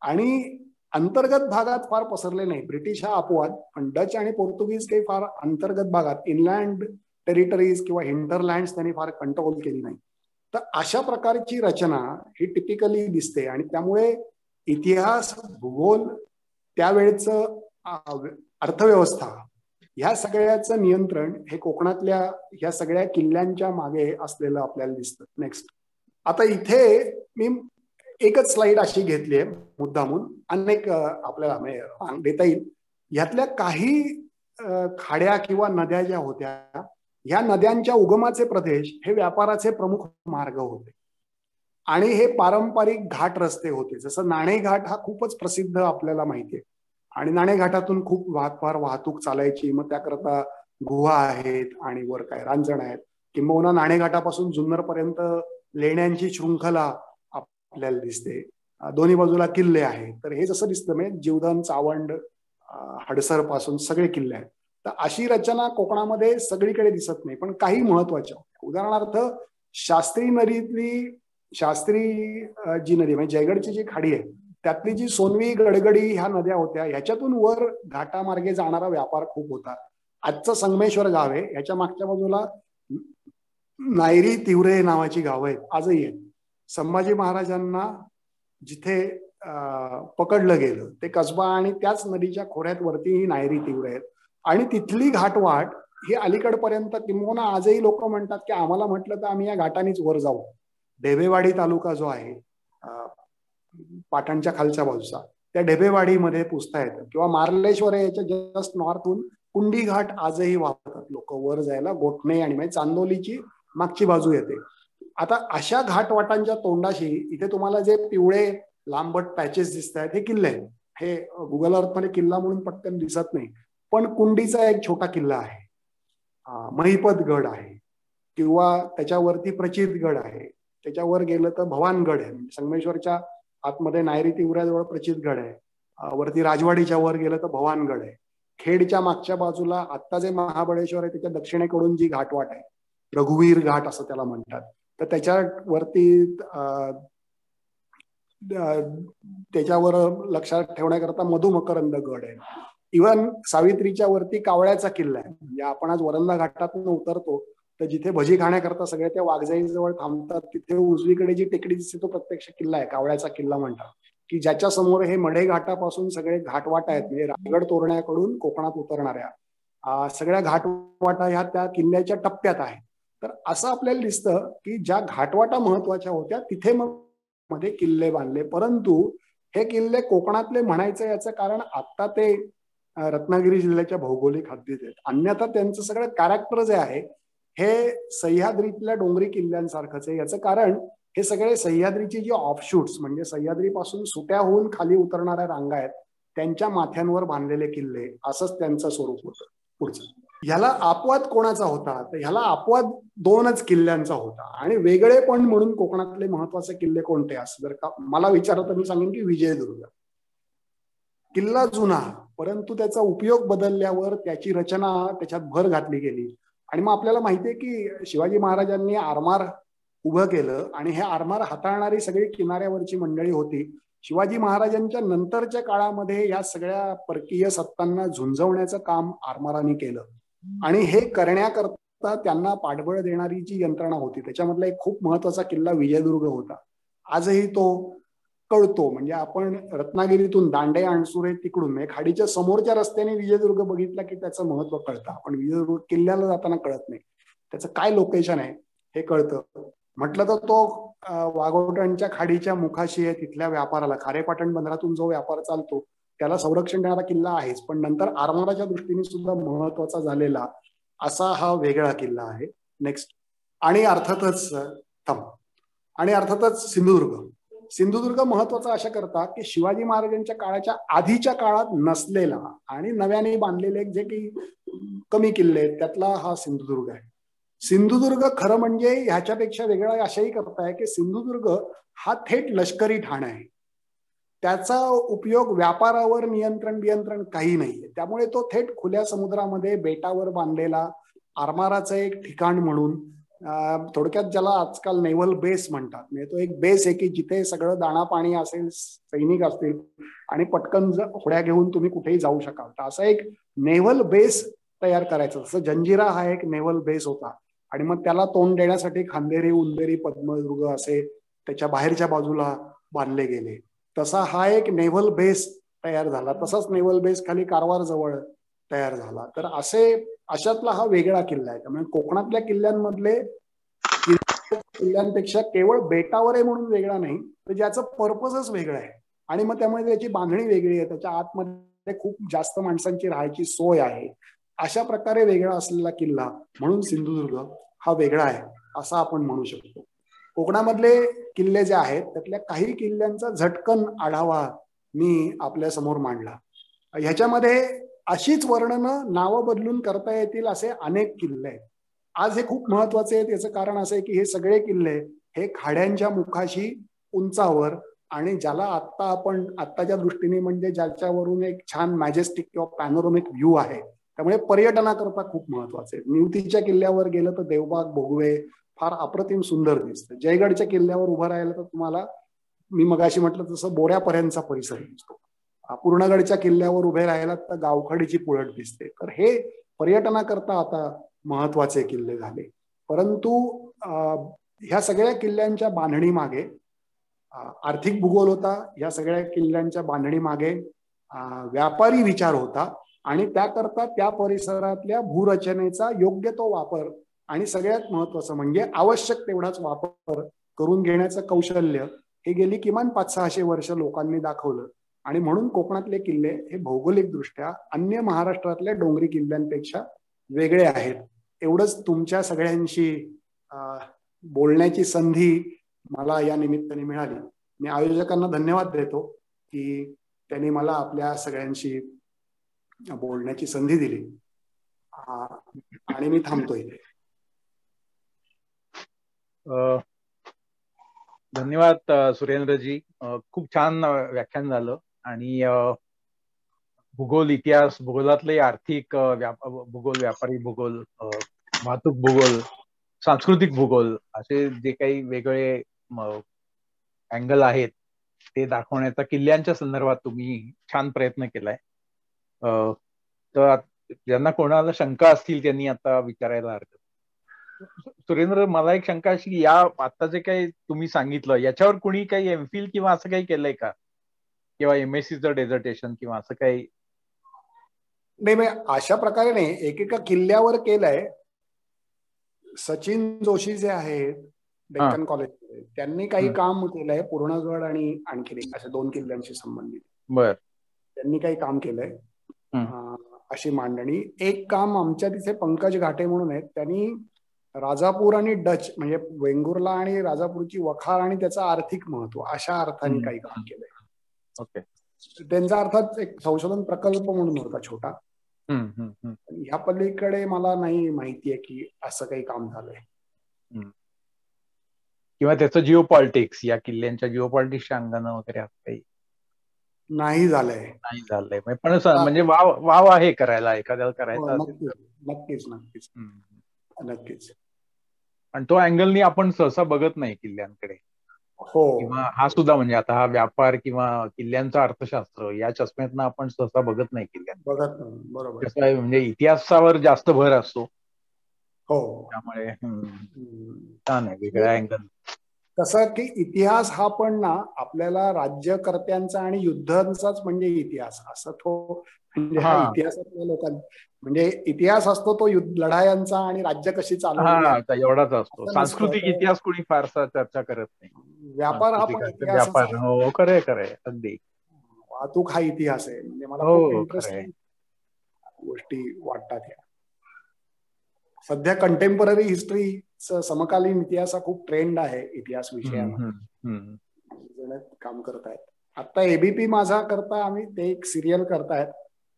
आणि अंतर्गत भागात फार पसरले नाही. ब्रिटिश हा अपवाद, पण डच आणि पोर्तुगीज काही फार अंतर्गत भागात, इनलँड टेरिटरीज किंवा हिंटरलँड त्यांनी फार कंट्रोल केली नाही. तर अशा प्रकारची रचना ही टिपिकली दिसते. आणि त्यामुळे इतिहास, भूगोल, त्यावेळेचं अर्थव्यवस्था, ह्या सगळ्याचं नियंत्रण हे कोकणातल्या ह्या सगळ्या किल्ल्यांच्या मागे असलेलं आपल्याला दिसतं. नेक्स्ट. आता इथे मी एकच स्लाइड अशी घेतली आहे मुद्दामून, अनेक आपल्याला देता येईल. यातल्या काही खाड्या किंवा नद्या ज्या होत्या, ह्या नद्यांच्या उगमाचे प्रदेश हे व्यापाराचे प्रमुख मार्ग होते. आणि हे पारंपरिक घाट रस्ते होते. जसं नाणे घाट हा खूपच प्रसिद्ध आपल्याला माहितीये, आणि नाणे घाटातून खूप वाहतूक चालायची. मग त्याकरता गुहा आहेत आणि वर काय रांजण आहेत, किंबहुना नाणे घाटापासून जुन्नर पर्यंत लेण्यांची शृंखला आपल्याला दिसते. दोन्ही बाजूला किल्ले आहेत. तर हे जसं दिसतं म्हणजे जीवधन, चावंड, हडसर पासून सगळे किल्ले आहेत. तर अशी रचना कोकणामध्ये सगळीकडे दिसत नाही, पण काही महत्वाच्या होत्या. उदाहरणार्थ शास्त्री जी नदी म्हणजे जयगडची जी खाडी आहे, त्यातली जी सोनवी, गडगडी ह्या नद्या होत्या, ह्याच्यातून वर घाटामार्गे जाणारा व्यापार खूप होता. आजचं संगमेश्वर गाव आहे, ह्याच्या मागच्या बाजूला नायरी, तिवरे नावाची गावं आहेत, आजही आहेत. संभाजी महाराजांना जिथे पकडलं गेलं ते कसबा आणि त्याच नदीच्या खोऱ्यात वरती ही नायरी तीव्र आहेत. आणि तिथली घाटवाट ही अलीकडपर्यंत किंबहुना आजही लोक म्हणतात की आम्हाला म्हटलं तर आम्ही या घाटानीच वर जाऊ. ढेबेवाडी तालुका जो आहे पाटणच्या खालच्या बाजूचा, त्या ढेबेवाडीमध्ये पुसता येतं. किंवा मार्लेश्वर याच्या जस्ट नॉर्थहून कुंडी घाट आजही वापरतात लोक वर जायला. गोठणे आणि म्हणजे चांदोलीची मागची बाजू येते. आता अशा घाटवाटांच्या तोंडाशी इथे तुम्हाला जे पिवळे लांबट पॅचेस दिसत आहेत हे किल्ले आहेत. हे गुगल अर्थ मध्ये किल्ला म्हणून पटकन दिसत नाही, पण कुंडीचा एक छोटा किल्ला आहे, महिपतगड आहे, किंवा त्याच्यावरती प्रचितगड आहे. त्याच्यावर गेलं तर भवानगड आहे, संगमेश्वरच्या आतमध्ये नायरी तिवऱ्याजवळ प्रचितगड आहे. वरती राजवाडीच्या वर गेलं तर भवानगड आहे. खेडच्या मागच्या बाजूला आत्ता जे महाबळेश्वर आहे त्याच्या दक्षिणेकडून जी घाटवाट आहे, रघुवीर घाट असं त्याला म्हणतात, तर त्याच्यावरती त्याच्यावर लक्षात ठेवण्याकरता मधुमकरंद गड आहे. इव्हन सावित्रीच्या वरती कावळ्याचा किल्ला आहे. म्हणजे आपण आज वरंदा घाटातून उतरतो तर जिथे भजी खाण्याकरता सगळे त्या वाघजाईजवळ थांबतात, तिथे उजवीकडे जी टेकडी दिसते तो प्रत्यक्ष किल्ला आहे, कावळ्याचा किल्ला म्हणतात, की ज्याच्या समोर हे मढे घाटापासून सगळे घाटवाटा आहेत. म्हणजे रायगड तोरण्याकडून कोकणात उतरणाऱ्या सगळ्या घाटवाटा ह्या त्या किल्ल्याच्या टप्प्यात आहे. तर असं आपल्याला दिसतं की ज्या घाटवाटा महत्वाच्या होत्या तिथे मग मध्ये किल्ले बांधले. परंतु हे किल्ले कोकणातले म्हणायचं याचं कारण आता ते रत्नागिरी जिल्ह्याच्या भौगोलिक हद्दीत आहेत. अन्यथा त्यांचं सगळं कॅरेक्टर जे आहे हे सह्याद्रीतल्या डोंगरी किल्ल्यांसारखंच आहे. याचं कारण हे सगळे सह्याद्रीची जी ऑफशूट्स म्हणजे सह्याद्रीपासून सुट्या होऊन खाली उतरणाऱ्या रांगा आहेत त्यांच्या माथ्यांवर बांधलेले किल्ले, असंच त्यांचं स्वरूप होतं. पुढचं ह्याला अपवाद कोणाचा होता, तर ह्याला अपवाद दोनच किल्ल्यांचा होता. आणि वेगळे पण म्हणून कोकणातले महत्वाचे किल्ले कोणते असं जर का मला विचारलं तर मी सांगेन की विजयदुर्ग. किल्ला जुना, परंतु त्याचा उपयोग बदलल्यावर त्याची रचना त्याच्यात भर घातली गेली. आणि मग आपल्याला माहितीये की शिवाजी महाराजांनी आरमार उभं केलं आणि हे आरमार हाताळणारी सगळी किनाऱ्यावरची मंडळी होती. शिवाजी महाराजांच्या नंतरच्या काळामध्ये या सगळ्या परकीय सत्तांना झुंजवण्याचं काम आरमारांनी केलं. आणि हे करण्याकरता त्यांना पाठबळ देणारी जी यंत्रणा होती त्याच्यामधला एक खूप महत्वाचा किल्ला विजयदुर्ग होता. आजही तो कळतो. म्हणजे आपण रत्नागिरीतून दांडे अणसुरे तिकडून खाडीच्या समोरच्या रस्त्याने विजयदुर्ग बघितला की त्याचं महत्व कळतं. आपण विजयदुर्ग किल्ल्याला जाताना कळत नाही, त्याचं काय लोकेशन आहे हे कळतं. म्हटलं तर तो वाघोटांच्या खाडीच्या मुखाशी आहे. तिथल्या व्यापाराला खारेपाटण बंदरातून जो व्यापार चालतो त्याला संरक्षण देणारा किल्ला आहेच, पण नंतर आरमाराच्या दृष्टीने सुद्धा महत्वाचा झालेला असा हा वेगळा किल्ला आहे. नेक्स्ट. आणि अर्थातच सिंधुदुर्ग महत्वाचा अशा करता की शिवाजी महाराजांच्या काळाच्या आधीच्या काळात नसलेला आणि नव्याने बांधलेले जे काही कमी किल्ले आहेत त्यातला हा सिंधुदुर्ग आहे. सिंधुदुर्ग खरं म्हणजे ह्याच्यापेक्षा वेगळा अशाही करताय की सिंधुदुर्ग हा थेट लष्करी ठाणा आहे. त्याचा उपयोग व्यापारावर नियंत्रण काही नाहीये. त्यामुळे तो थेट खुल्या समुद्रामध्ये बेटावर बांधलेला आरमाराचं एक ठिकाण म्हणून थोडक्यात ज्याला आजकाल नेव्हल बेस म्हणतात, म्हणजे तो एक बेस आहे की जिथे सगळं दाणा पाणी असेल, सैनिक असतील आणि पटकन होड्या घेऊन तुम्ही कुठेही जाऊ शकाल. तर असा एक नेव्हल बेस तयार करायचं. जसं जंजिरा हा एक नेव्हल बेस होता आणि मग त्याला तोंड देण्यासाठी खांदेरी, उंदेरी, पद्मदुर्ग असे त्याच्या बाहेरच्या बाजूला बांधले गेले. तसा हा एक नेव्हल बेस तयार झाला. तसाच नेव्हल बेस खाली कारवार जवळ तयार झाला. तर अशातला हा वेगळा किल्ला आहे. त्यामुळे कोकणातल्या किल्ल्यांमधले किल्ल्यांपेक्षा केवळ बेटावर आहे म्हणून वेगळा नाही, तर ज्याचं पर्पजच वेगळं आहे आणि मग त्यामुळे त्याची बांधणी वेगळी आहे. त्याच्या आतमध्ये खूप जास्त माणसांची राहायची सोय आहे. अशा प्रकारे वेगळा असलेला किल्ला म्हणून सिंधुदुर्ग हा वेगळा आहे असं आपण म्हणू शकतो. कोकणामधले किल्ले जे आहेत त्यातल्या काही किल्ल्यांचा झटकन आढावा मी आपल्या समोर मांडला. ह्याच्यामध्ये अशीच वर्णनं नावं बदलून करता येतील असे अनेक किल्ले आहेत. आज हे खूप महत्वाचे आहेत. याचं कारण असं आहे की हे सगळे किल्ले हे खाड्यांच्या मुखाशी उंचावर आणि ज्याला आत्ताच्या दृष्टीने म्हणजे ज्याच्यावरून एक छान मॅजेस्टिक किंवा पॅनोरॉमिक व्ह्यू आहे, त्यामुळे पर्यटनाकरता खूप महत्वाचे आहेत. निवतीच्या किल्ल्यावर गेलं तर देवबाग, भोगवे फार अप्रतिम सुंदर दिसतं. जयगडच्या किल्ल्यावर उभं राहिलं तर तुम्हाला मी मगाशी म्हटलं तसं बोऱ्यापर्यंतचा परिसर दिसतो. पूर्णगडच्या किल्ल्यावर उभे राहिलात तर गावखडीची पुळट दिसते. तर हे पर्यटनाकरता आता महत्वाचे किल्ले झाले. परंतु ह्या सगळ्या किल्ल्यांच्या बांधणी मागे आर्थिक भूगोल होता, या सगळ्या किल्ल्यांच्या बांधणी मागे व्यापारी विचार होता आणि त्याकरता त्या परिसरातल्या भूरचनेचा योग्य तो वापर आणि सगळ्यात महत्वाचं म्हणजे आवश्यक तेवढाच वापर करून घेण्याचं कौशल्य हे गेली किमान 500-600 वर्ष लोकांनी दाखवलं. आणि म्हणून कोकणातले किल्ले हे भौगोलिक दृष्ट्या अन्य महाराष्ट्रातल्या डोंगरी किल्ल्यांपेक्षा वेगळे आहेत. एवढंच तुमच्या सगळ्यांशी बोलण्याची संधी मला या निमित्ताने मिळाली. मी आयोजकांना धन्यवाद देतो की त्यांनी मला आपल्या सगळ्यांशी बोलण्याची संधी दिली आणि मी थांबतोय. धन्यवाद सुरेंद्रजी. खूप छान व्याख्यान झालं आणि भूगोल, इतिहास, भूगोलातले आर्थिक भूगोल, व्यापारी भूगोल, वाहतूक भूगोल, सांस्कृतिक भूगोल असे जे काही वेगळे अँगल आहेत ते दाखवण्याचा किल्ल्यांच्या संदर्भात तुम्ही छान प्रयत्न केलाय. तर ज्यांना कोणाला शंका असतील त्यांनी आता विचारायला हरकत. सुरेंद्र, मला एक शंका अशी की या आता जे काही तुम्ही सांगितलं याच्यावर कुणी काही एमफिल किंवा असं काही केलंय का, किंवा एमएससीचं डेझर्टेशन किंवा असं काही? नाही, अशा प्रकारे नाही, एकेका किल्ल्यावर केलंय. सचिन जोशी जे आहेत डेक्कन कॉलेजमध्ये, त्यांनी काही काम केलंय पूर्णगड आणि आणखी एक अशा 2 किल्ल्यांशी संबंधित. बर, त्यांनी काही काम केलंय अशी मांडणी. एक काम आमच्या तिथे पंकज घाटे म्हणून आहेत, त्यांनी राजापूर आणि डच म्हणजे वेंगुर्ला आणि राजापूरची वखार आणि त्याचं आर्थिक महत्व अशा अर्थाने काही काम केलंय. ओके. त्यांचा अर्थात एक संशोधन प्रकल्प म्हणून होता छोटा. ह्या पलीकडे मला नाही माहितीये की असं काही काम झालंय किंवा त्याचं जिओ पॉलिटिक्स, या किल्ल्यांच्या जिओ पॉलिटिक्सच्या अंगानं वगैरे असं काही नाही झालंय. पण म्हणजे वाव आहे करायला, एखाद्याला करायचं. नक्कीच नक्कीच नक्कीच. आणि तो अँगलनी आपण सहसा बघत नाही किल्ल्यांकडे. हो. किंवा हा सुद्धा म्हणजे आता हा व्यापार किंवा किल्ल्यांचं अर्थशास्त्र या चष्म्यातनं आपण सहसा बघत नाही किल्ल्यांना. बघत नाही. बरोबर. कसं आहे म्हणजे इतिहासावर जास्त भर असतो. हो. त्यामुळे छान आहे वेगळा अँगल. कसं की इतिहास हा पण ना आपल्याला राज्यकर्त्यांचा आणि युद्धांचाच म्हणजे इतिहास असं तो म्हणजे हा इतिहासातल्या लोकांना म्हणजे इतिहास असतो तो लढायांचा आणि राज्य कशी चालवली एवढाच असतो. सांस्कृतिक इतिहास कुणी फारसा चर्चा करत नाही. व्यापार हा पण इतिहास. व्यापार, हो खरंय अगदी. वाहतूक हा इतिहास आहे. म्हणजे मला खूप इंटरेस्टिंग गोष्टी वाटतात या. सध्या कंटेम्पररी हिस्ट्री समकालीन इतिहास हा खूप ट्रेंड आहे इतिहास विषयाला. काम करतायत आता एबीपी माझा करता आम्ही ते एक सिरियल करतायत.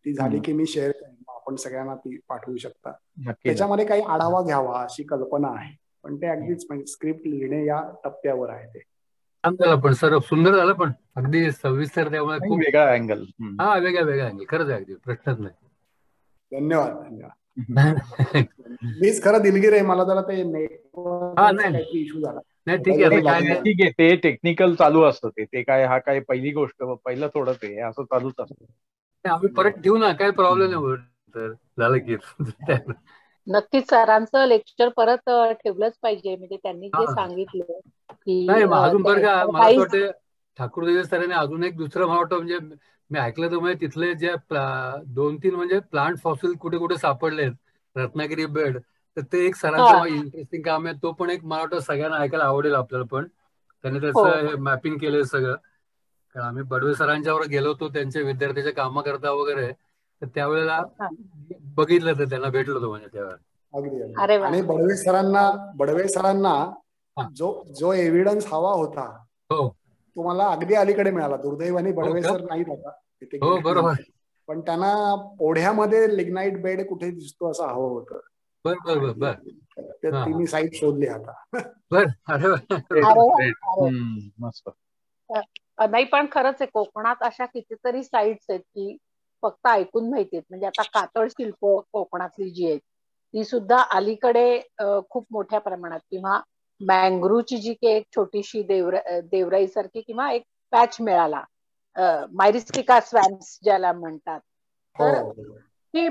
ती झाली की मी शेअर करेन, आपण सगळ्यांना ती पाठवू शकता. त्याच्यामध्ये काही आढावा घ्यावा अशी कल्पना आहे, पण ते अगदीच म्हणजे स्क्रिप्ट लिहिणे या टप्प्यावर आहे. ते झालं पण सर, सुंदर झालं पण अगदी सविस्तर, त्यामुळे खूप वेगळा अँगल. वेगळा अँगल खरंच आहे, अगदी प्रश्नच नाही. धन्यवाद. मीच खरं दिलगीर आहे, मला जरा ते नेटवर्क इश्यू झाला. नाही ठीक आहे, ते टेक्निकल चालू असतं. ते काय हा काय पहिली गोष्ट, पहिलं थोडं ते असं चालूच असतं. आम्ही परत ठेवू ना, काय प्रॉब्लेम नाही. तर झालं की नक्कीच सरांचं लेक्चर परत ठेवलंच पाहिजे. म्हणजे त्यांनी जे सांगितलं की अजून बरं का, मला असं वाटतं ठाकूर सरांनी अजून एक दुसरं मला वाटतं म्हणजे मी ऐकलं तर म्हणजे तिथले जे 2-3 म्हणजे प्लांट फॉसिल कुठे कुठे सापडलेत, रत्नागिरी बेड, तर ते एक सरांचं इंटरेस्टिंग काम आहे. तो पण एक मला वाटतं सगळ्यांना ऐकायला आवडेल आपल्याला. पण त्यांनी त्याचं हे मॅपिंग केलंय सगळं. कारण आम्ही बडवे सरांच्यावर गेलो होतो त्यांच्या विद्यार्थ्याच्या कामा करता वगैरे, तर त्यावेळेला बघितलं, तर त्यांना भेटलो होतो म्हणजे त्यावेळेला. अगदी. आणि बडवे सरांना जो एव्हिडन्स हवा होता तो मला अगदी अलीकडे मिळाला. दुर्दैवाने बडवे सर नाहीत आता तिथे. हो बरोबर. पण त्यांना ओढ्यामध्ये लिग्नाइट बेड कुठे दिसतो असं हवं होतं. बर. ती साईट शोधली आता. मस्त. नाही पण खरंच आहे, कोकणात अशा कितीतरी साईट्स आहेत की फक्त ऐकून माहितीयेत. म्हणजे आता कातळ शिल्प कोकणातली जी आहेत ती सुद्धा अलीकडे खूप मोठ्या प्रमाणात, किंवा मँग्रूची जी की एक छोटीशी देवराई सारखी किंवा एक पॅच मिळाला, मायरिस्टिका स्वॅम्प्स ज्याला म्हणतात, तर ही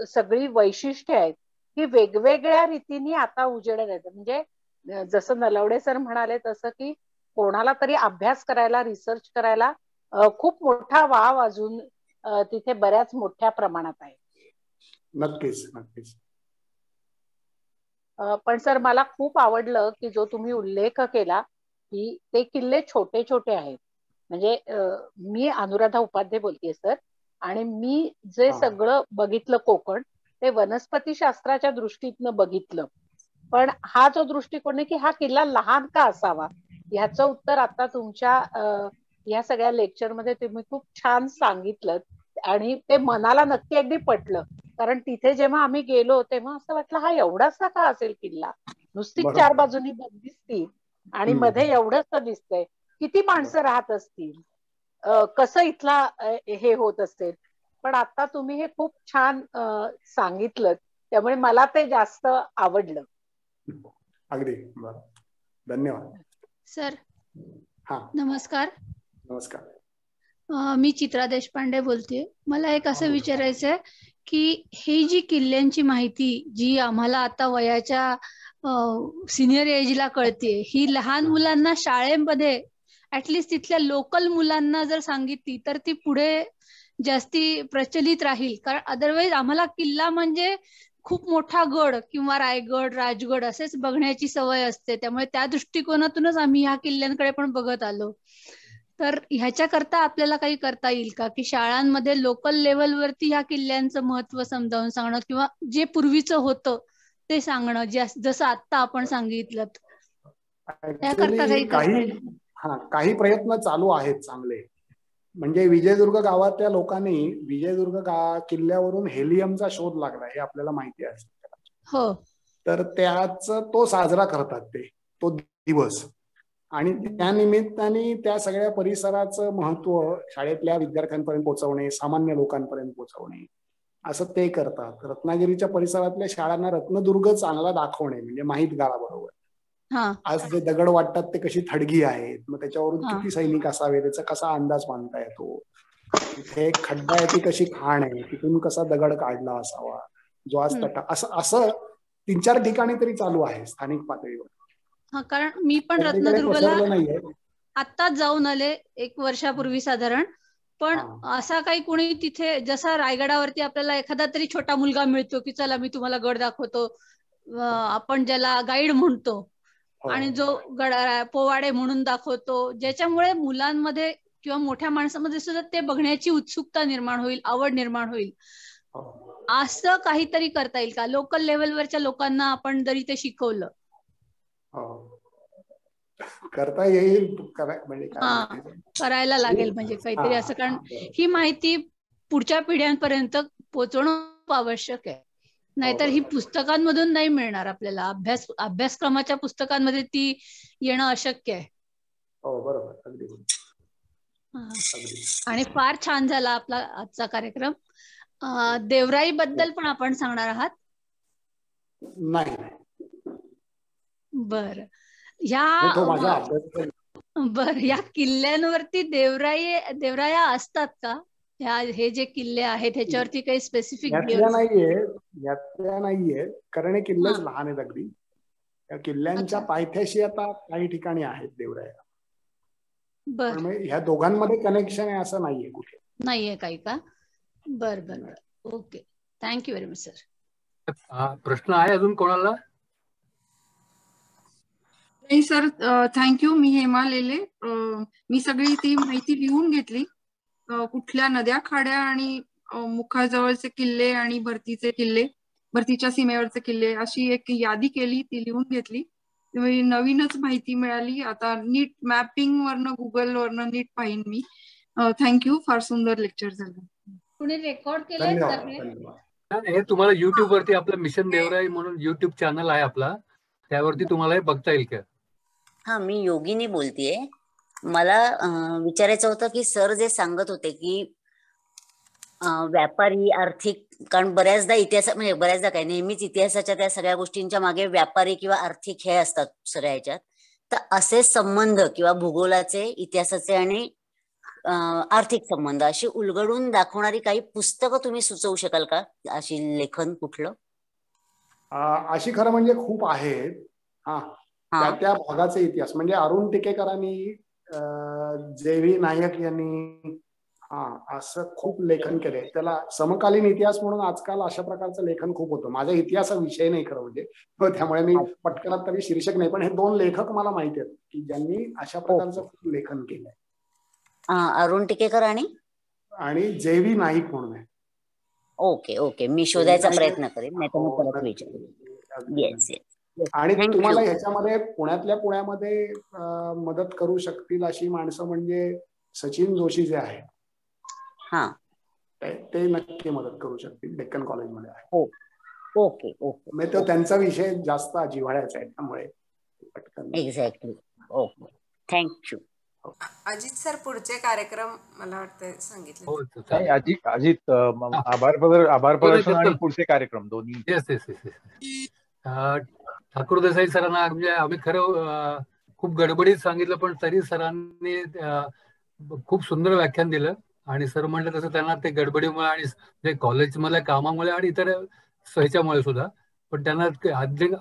सगळी वैशिष्ट्ये आहेत ही वेगवेगळ्या रीतीने आता उजेडात येतात. म्हणजे जसं नलवडे सर म्हणाले तसं की कोणाला तरी अभ्यास करायला, रिसर्च करायला खूप मोठा वाव अजून तिथे बऱ्याच मोठ्या प्रमाणात आहे. नक्कीच नक्कीच. पण सर मला खूप आवडलं की जो तुम्ही उल्लेख केला की ते किल्ले छोटे छोटे आहेत. म्हणजे मी अनुराधा उपाध्ये बोलतेय सर, आणि मी जे सगळं बघितलं कोकण ते वनस्पती शास्त्राच्या दृष्टीतनं बघितलं. पण हा जो दृष्टिकोन आहे की हा किल्ला लहान का असावा, ह्याचं उत्तर आता तुमच्या या सगळ्या लेक्चरमध्ये तुम्ही खूप छान सांगितलं, आणि ते मनाला नक्की अगदी पटलं. कारण तिथे जेव्हा आम्ही गेलो तेव्हा असं वाटलं हा एवढासा का असेल किल्ला, नुसतीच 4 बाजूनी बंदिस्ती आणि मध्ये एवढंच दिसतंय, किती माणसं राहत असतील, कसं इथला हे होत असेल. पण आता तुम्ही हे खूप छान सांगितलं, त्यामुळे मला ते जास्त आवडलं. अगदी बरं, धन्यवाद सर. हा नमस्कार. नमस्कार. मी चित्रा देशपांडे बोलते. मला एक असं विचारायचंय की ही जी किल्ल्यांची माहिती जी आम्हाला आता वयाच्या सिनियर एजला कळते, ही लहान मुलांना शाळेमध्ये ऍटलिस्ट तिथल्या लोकल मुलांना जर सांगितली तर ती पुढे जास्ती प्रचलित राहील. कारण अदरवाईज आम्हाला किल्ला म्हणजे खूप मोठा गड किंवा रायगड, राजगड असेच बघण्याची सवय असते. त्यामुळे त्या दृष्टिकोनातूनच आम्ही ह्या किल्ल्यांकडे पण बघत आलो. तर ह्याच्याकरता आपल्याला काही करता येईल का की शाळांमध्ये लोकल लेवलवरती ह्या किल्ल्यांचं महत्व समजावून सांगणं किंवा जे पूर्वीचं होतं ते सांगणं, जसं आता आपण सांगितलं, त्याकरता काही प्रयत्न चालू आहेत चांगले. म्हणजे विजयदुर्ग गावातल्या लोकांनी विजयदुर्ग किल्ल्यावरून हेलियमचा शोध लागला हे आपल्याला माहिती आहे. हो. तर तो साजरा करतात तो दिवस, आणि त्या निमित्ताने त्या सगळ्या परिसराचं महत्व शाळेतल्या विद्यार्थ्यांपर्यंत पोहोचवणे, सामान्य लोकांपर्यंत पोहोचवणे, असं ते करतात. रत्नागिरीच्या परिसरातल्या शाळांना रत्नदुर्ग चांगला दाखवणे, म्हणजे माहीत गाळाबरोबर आज जे दगड वाटतात ते कशी थडगी आहेत, मग त्याच्यावरून किती सैनिक असावे त्याचा कसा अंदाज बांधता येतो, तिथे एक खड्डा आहे ती कशी खाण आहे, तिथून कसा दगड काढला असावा, जो आज तटा, असं 3-4 ठिकाणी तरी चालू आहे स्थानिक पातळीवर. कारण मी पण रत्नदुर्गला आत्ताच जाऊन आले 1 वर्षापूर्वी साधारण. पण असा काही कोणी तिथे, जसा रायगडावरती आपल्याला एखादा तरी छोटा मुलगा मिळतो की चला मी तुम्हाला गड दाखवतो, आपण ज्याला गाईड म्हणतो, आणि जो पोवाडे म्हणून दाखवतो, ज्याच्यामुळे मुलांमध्ये किंवा मोठ्या माणसामध्ये सुद्धा ते बघण्याची उत्सुकता निर्माण होईल, आवड निर्माण होईल. असं काहीतरी करता येईल का लोकल लेवलवरच्या लोकांना आपण जरी ते शिकवलं? करता येईल, म्हणजे करायला लागेल म्हणजे काहीतरी असं. कारण ही माहिती पुढच्या पिढ्यांपर्यंत पोहोचवणं आवश्यक आहे, नाहीतर ही पुस्तकांमधून नाही मिळणार आपल्याला. अभ्यासक्रमाच्या पुस्तकांमध्ये ती येणं अशक्य आहे. बरोबर, अगदी. आणि फार छान झाला आपला आजचा कार्यक्रम. देवराई बद्दल पण आपण सांगणार आहात? नाही. बर. या किल्ल्यांवरती देवराया असतात का? हे जे किल्ले आहेत ह्याच्यावरती काही स्पेसिफिक नाहीये, कारण हे किल्लेच लहान आहेत अगदी. या किल्ल्यांच्या पायथ्याशी आता काही ठिकाणी आहेत देवराया. ह्या दोघांमध्ये कनेक्शन आहे असं नाहीये, कुठे नाहीये काही का? बर. Okay, thank you very much sir. प्रश्न आहे अजून कोणाला? नाही सर, थँक्यू. मी हेमा लेले. मी सगळी ती माहिती लिहून घेतली. कुठल्या नद्या, खाड्या आणि मुखाजवळचे किल्ले आणि भरतीचे किल्ले, भरतीच्या सीमेवरचे किल्ले, अशी एक यादी केली, ती लिहून घेतली. नवीनच माहिती मिळाली. आता नीट मॅपिंग वरनं, गुगल वरनं नीट पाहिन मी. थँक्यू, फार सुंदर लेक्चर झालं. कुणी रेकॉर्ड केलंय? हे तुम्हाला युट्यूब वरती आपलं मिशन देवराई म्हणून युट्यूब चॅनल आहे आपला, त्यावरती तुम्हाला हे बघता येईल का? हा, मी योगिनी बोलतेय. मला विचारायचं होतं की सर जे सांगत होते की व्यापारी, आर्थिक, कारण बऱ्याचदा इतिहास, म्हणजे बऱ्याचदा काय, नेहमीच इतिहासाच्या त्या सगळ्या गोष्टींच्या मागे व्यापारी किंवा आर्थिक हे असतात सगळ्या ह्याच्यात. तर असे संबंध किंवा भूगोलाचे, इतिहासाचे आणि आर्थिक संबंध अशी उलगडून दाखवणारी काही पुस्तकं तुम्ही सुचवू शकाल का? अशी लेखन कुठलं? अशी खरं म्हणजे खूप आहेत. त्या त्या भागाचे इतिहास म्हणजे अरुण टिकेकरांनी जे.व्ही. नायक यांनी असं खूप लेखन केलंय. त्याला समकालीन इतिहास म्हणून आजकाल अशा प्रकारचं लेखन खूप होतं. माझ्या इतिहासा विषय नाही खरं म्हणजे, त्यामुळे मी पटकनात तरी शीर्षक नाही, पण हे 2 लेखक मला माहिती आहेत की ज्यांनी अशा प्रकारचं खूप लेखन केलंय. अरुण टिकेकर आणि जे.व्ही. नाईक म्हणून आहे. ओके ओके, मी शोधायचा प्रयत्न करेन, नाही तर मग परत विचारेन. Yes yes. आणि तुम्हाला ह्याच्यामध्ये पुण्यामध्ये मदत करू शकतील अशी माणसं म्हणजे सचिन जोशी जे आहे, ते नक्की मदत करू शकतील. डेक्कन कॉलेजमध्ये आहे. Okay okay. म्हणजे तो त्यांचा विषय जास्त जिव्हाळ्याचा आहे, त्यामुळे exactly. Okay, thank you. Ajit sir, पुढचे कार्यक्रम मला वाटतं सांगितले. अजित आभार प्रदर्शन आणि पुढचे कार्यक्रम दोन्ही. Yes yes yes. Thakur Desai सरांना म्हणजे आम्ही खरं खूप गडबडीत सांगितलं, पण तरी सरांनी खूप सुंदर व्याख्यान दिलं. आणि सर म्हणलं तसं त्यांना ते गडबडीमुळे आणि कॉलेजमधल्या कामामुळे आणि इतर ह्याच्यामुळे सुद्धा, पण त्यांना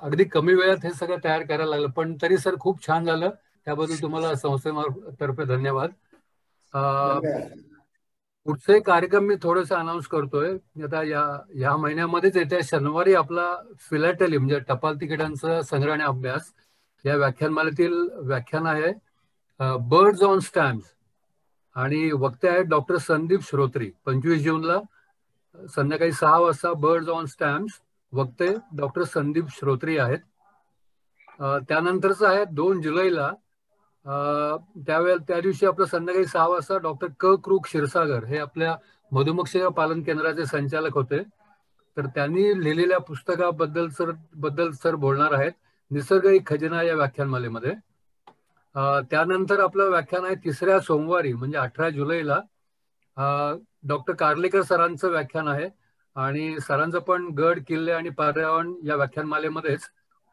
अगदी कमी वेळात हे सगळं तयार करायला लागलं. पण तरी सर खूप छान झालं, त्याबद्दल तुम्हाला संस्थेतर्फे धन्यवाद. पुढचे कार्यक्रम मी थोडस अनाऊन्स करतोय. आता या महिन्यामध्येच येत्या शनिवारी आपला फिलॅटेली म्हणजे टपाल तिकिटांचा संग्रह आणि अभ्यास या व्याख्यानमालेतील व्याख्यान आहे बर्ड्स ऑन स्टॅम्प्स, आणि वक्ते आहेत डॉक्टर संदीप श्रोत्री. 25 जूनला संध्याकाळी 6 वाजता बर्ड्स ऑन स्टॅम्प्स. वक्ते डॉक्टर संदीप श्रोत्री आहेत. त्यानंतरच आहे 2 जुलैला, त्या दिवशी आपलं संध्याकाळी 6 वाजता डॉक्टर कृ क्षीरसागर हे आपल्या मधुमक्षिका पालन केंद्राचे संचालक होते, तर त्यांनी लिहिलेल्या पुस्तकाबद्दल सर बोलणार आहेत, निसर्ग एक खजिना या व्याख्यानमालेमध्ये. त्यानंतर आपलं व्याख्यान आहे 3ऱ्या सोमवारी म्हणजे 18 जुलैला डॉक्टर कार्लेकर सरांचं व्याख्यान आहे, आणि सरांचं पण गड, किल्ले आणि पर्यावरण या व्याख्यानमालेमध्येच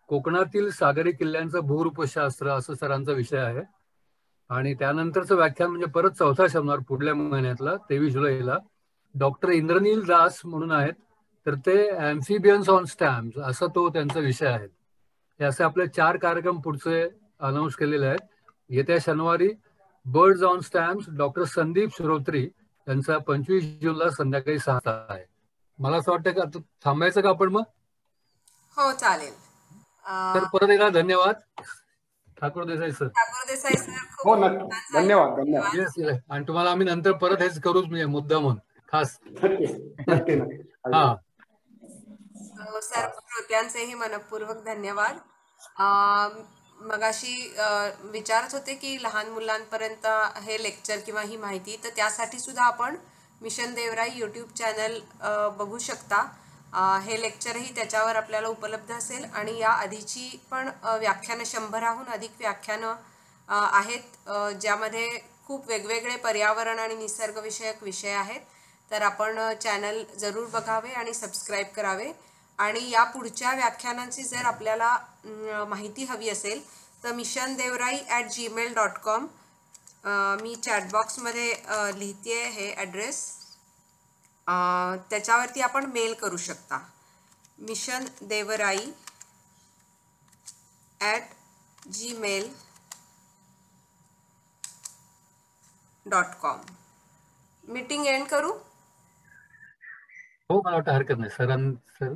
कोकणातील सागरी किल्ल्यांचं भूरूपशास्त्र असं सरांचा विषय आहे. आणि त्यानंतरचं व्याख्यान म्हणजे परत 4था शनिवार पुढल्या महिन्यातला 23 जुलैला डॉक्टर इंद्रनील दास म्हणून आहेत, तर ते ॲम्फिबियन्स ऑन स्टॅम्प्स असं तो त्यांचा विषय आहे. हे असे आपले 4 कार्यक्रम पुढचे अनाऊन्स केलेले आहेत. येत्या शनिवारी birds on stamps doctor Sandeep Shrotri यांचा 25 जूनला संध्याकाळी 6 आहे. मला असं वाटतं का थांबायचं का आपण मग? हो चालेल. तर परत एकदा धन्यवाद ठाकूर देसाई सर. ठाकूर देसाई सर, हो नक्की, धन्यवाद धन्यवाद. येस, आणि तुम्हाला आम्ही नंतर परत हेच करूच म्हणजे मुद्दा म्हणून खास. नक्की. हा सर्व श्रोत्यांचेही मनपूर्वक धन्यवाद. मगाशी विचारत होते की लहान मुलांपर्यंत हे लेक्चर किंवा ही माहिती, तर त्यासाठी सुद्धा आपण मिशन देवराई यूट्यूब चॅनल बघू शकता. हे लेक्चरही त्याच्यावर आपल्याला उपलब्ध असेल, आणि या आधीची पण व्याख्यानं 100हून अधिक व्याख्यानं आहेत, ज्यामध्ये खूप वेगवेगळे पर्यावरण आणि निसर्गविषयक विषय आहेत. तर आपण चॅनल जरूर बघावे आणि सबस्क्राईब करावे. आणि या पुढच्या व्याख्यानांची जर आपल्याला माहिती हवी असेल तर missiondevarai@gmail.com, मी चॅटबॉक्समध्ये लिहिते हे ॲड्रेस, त्याच्यावरती आपण मेल करू शकता. missiondevarai@gmail.com. मीटिंग एंड करू? हो, मला वाटतं हरकत नाही सर.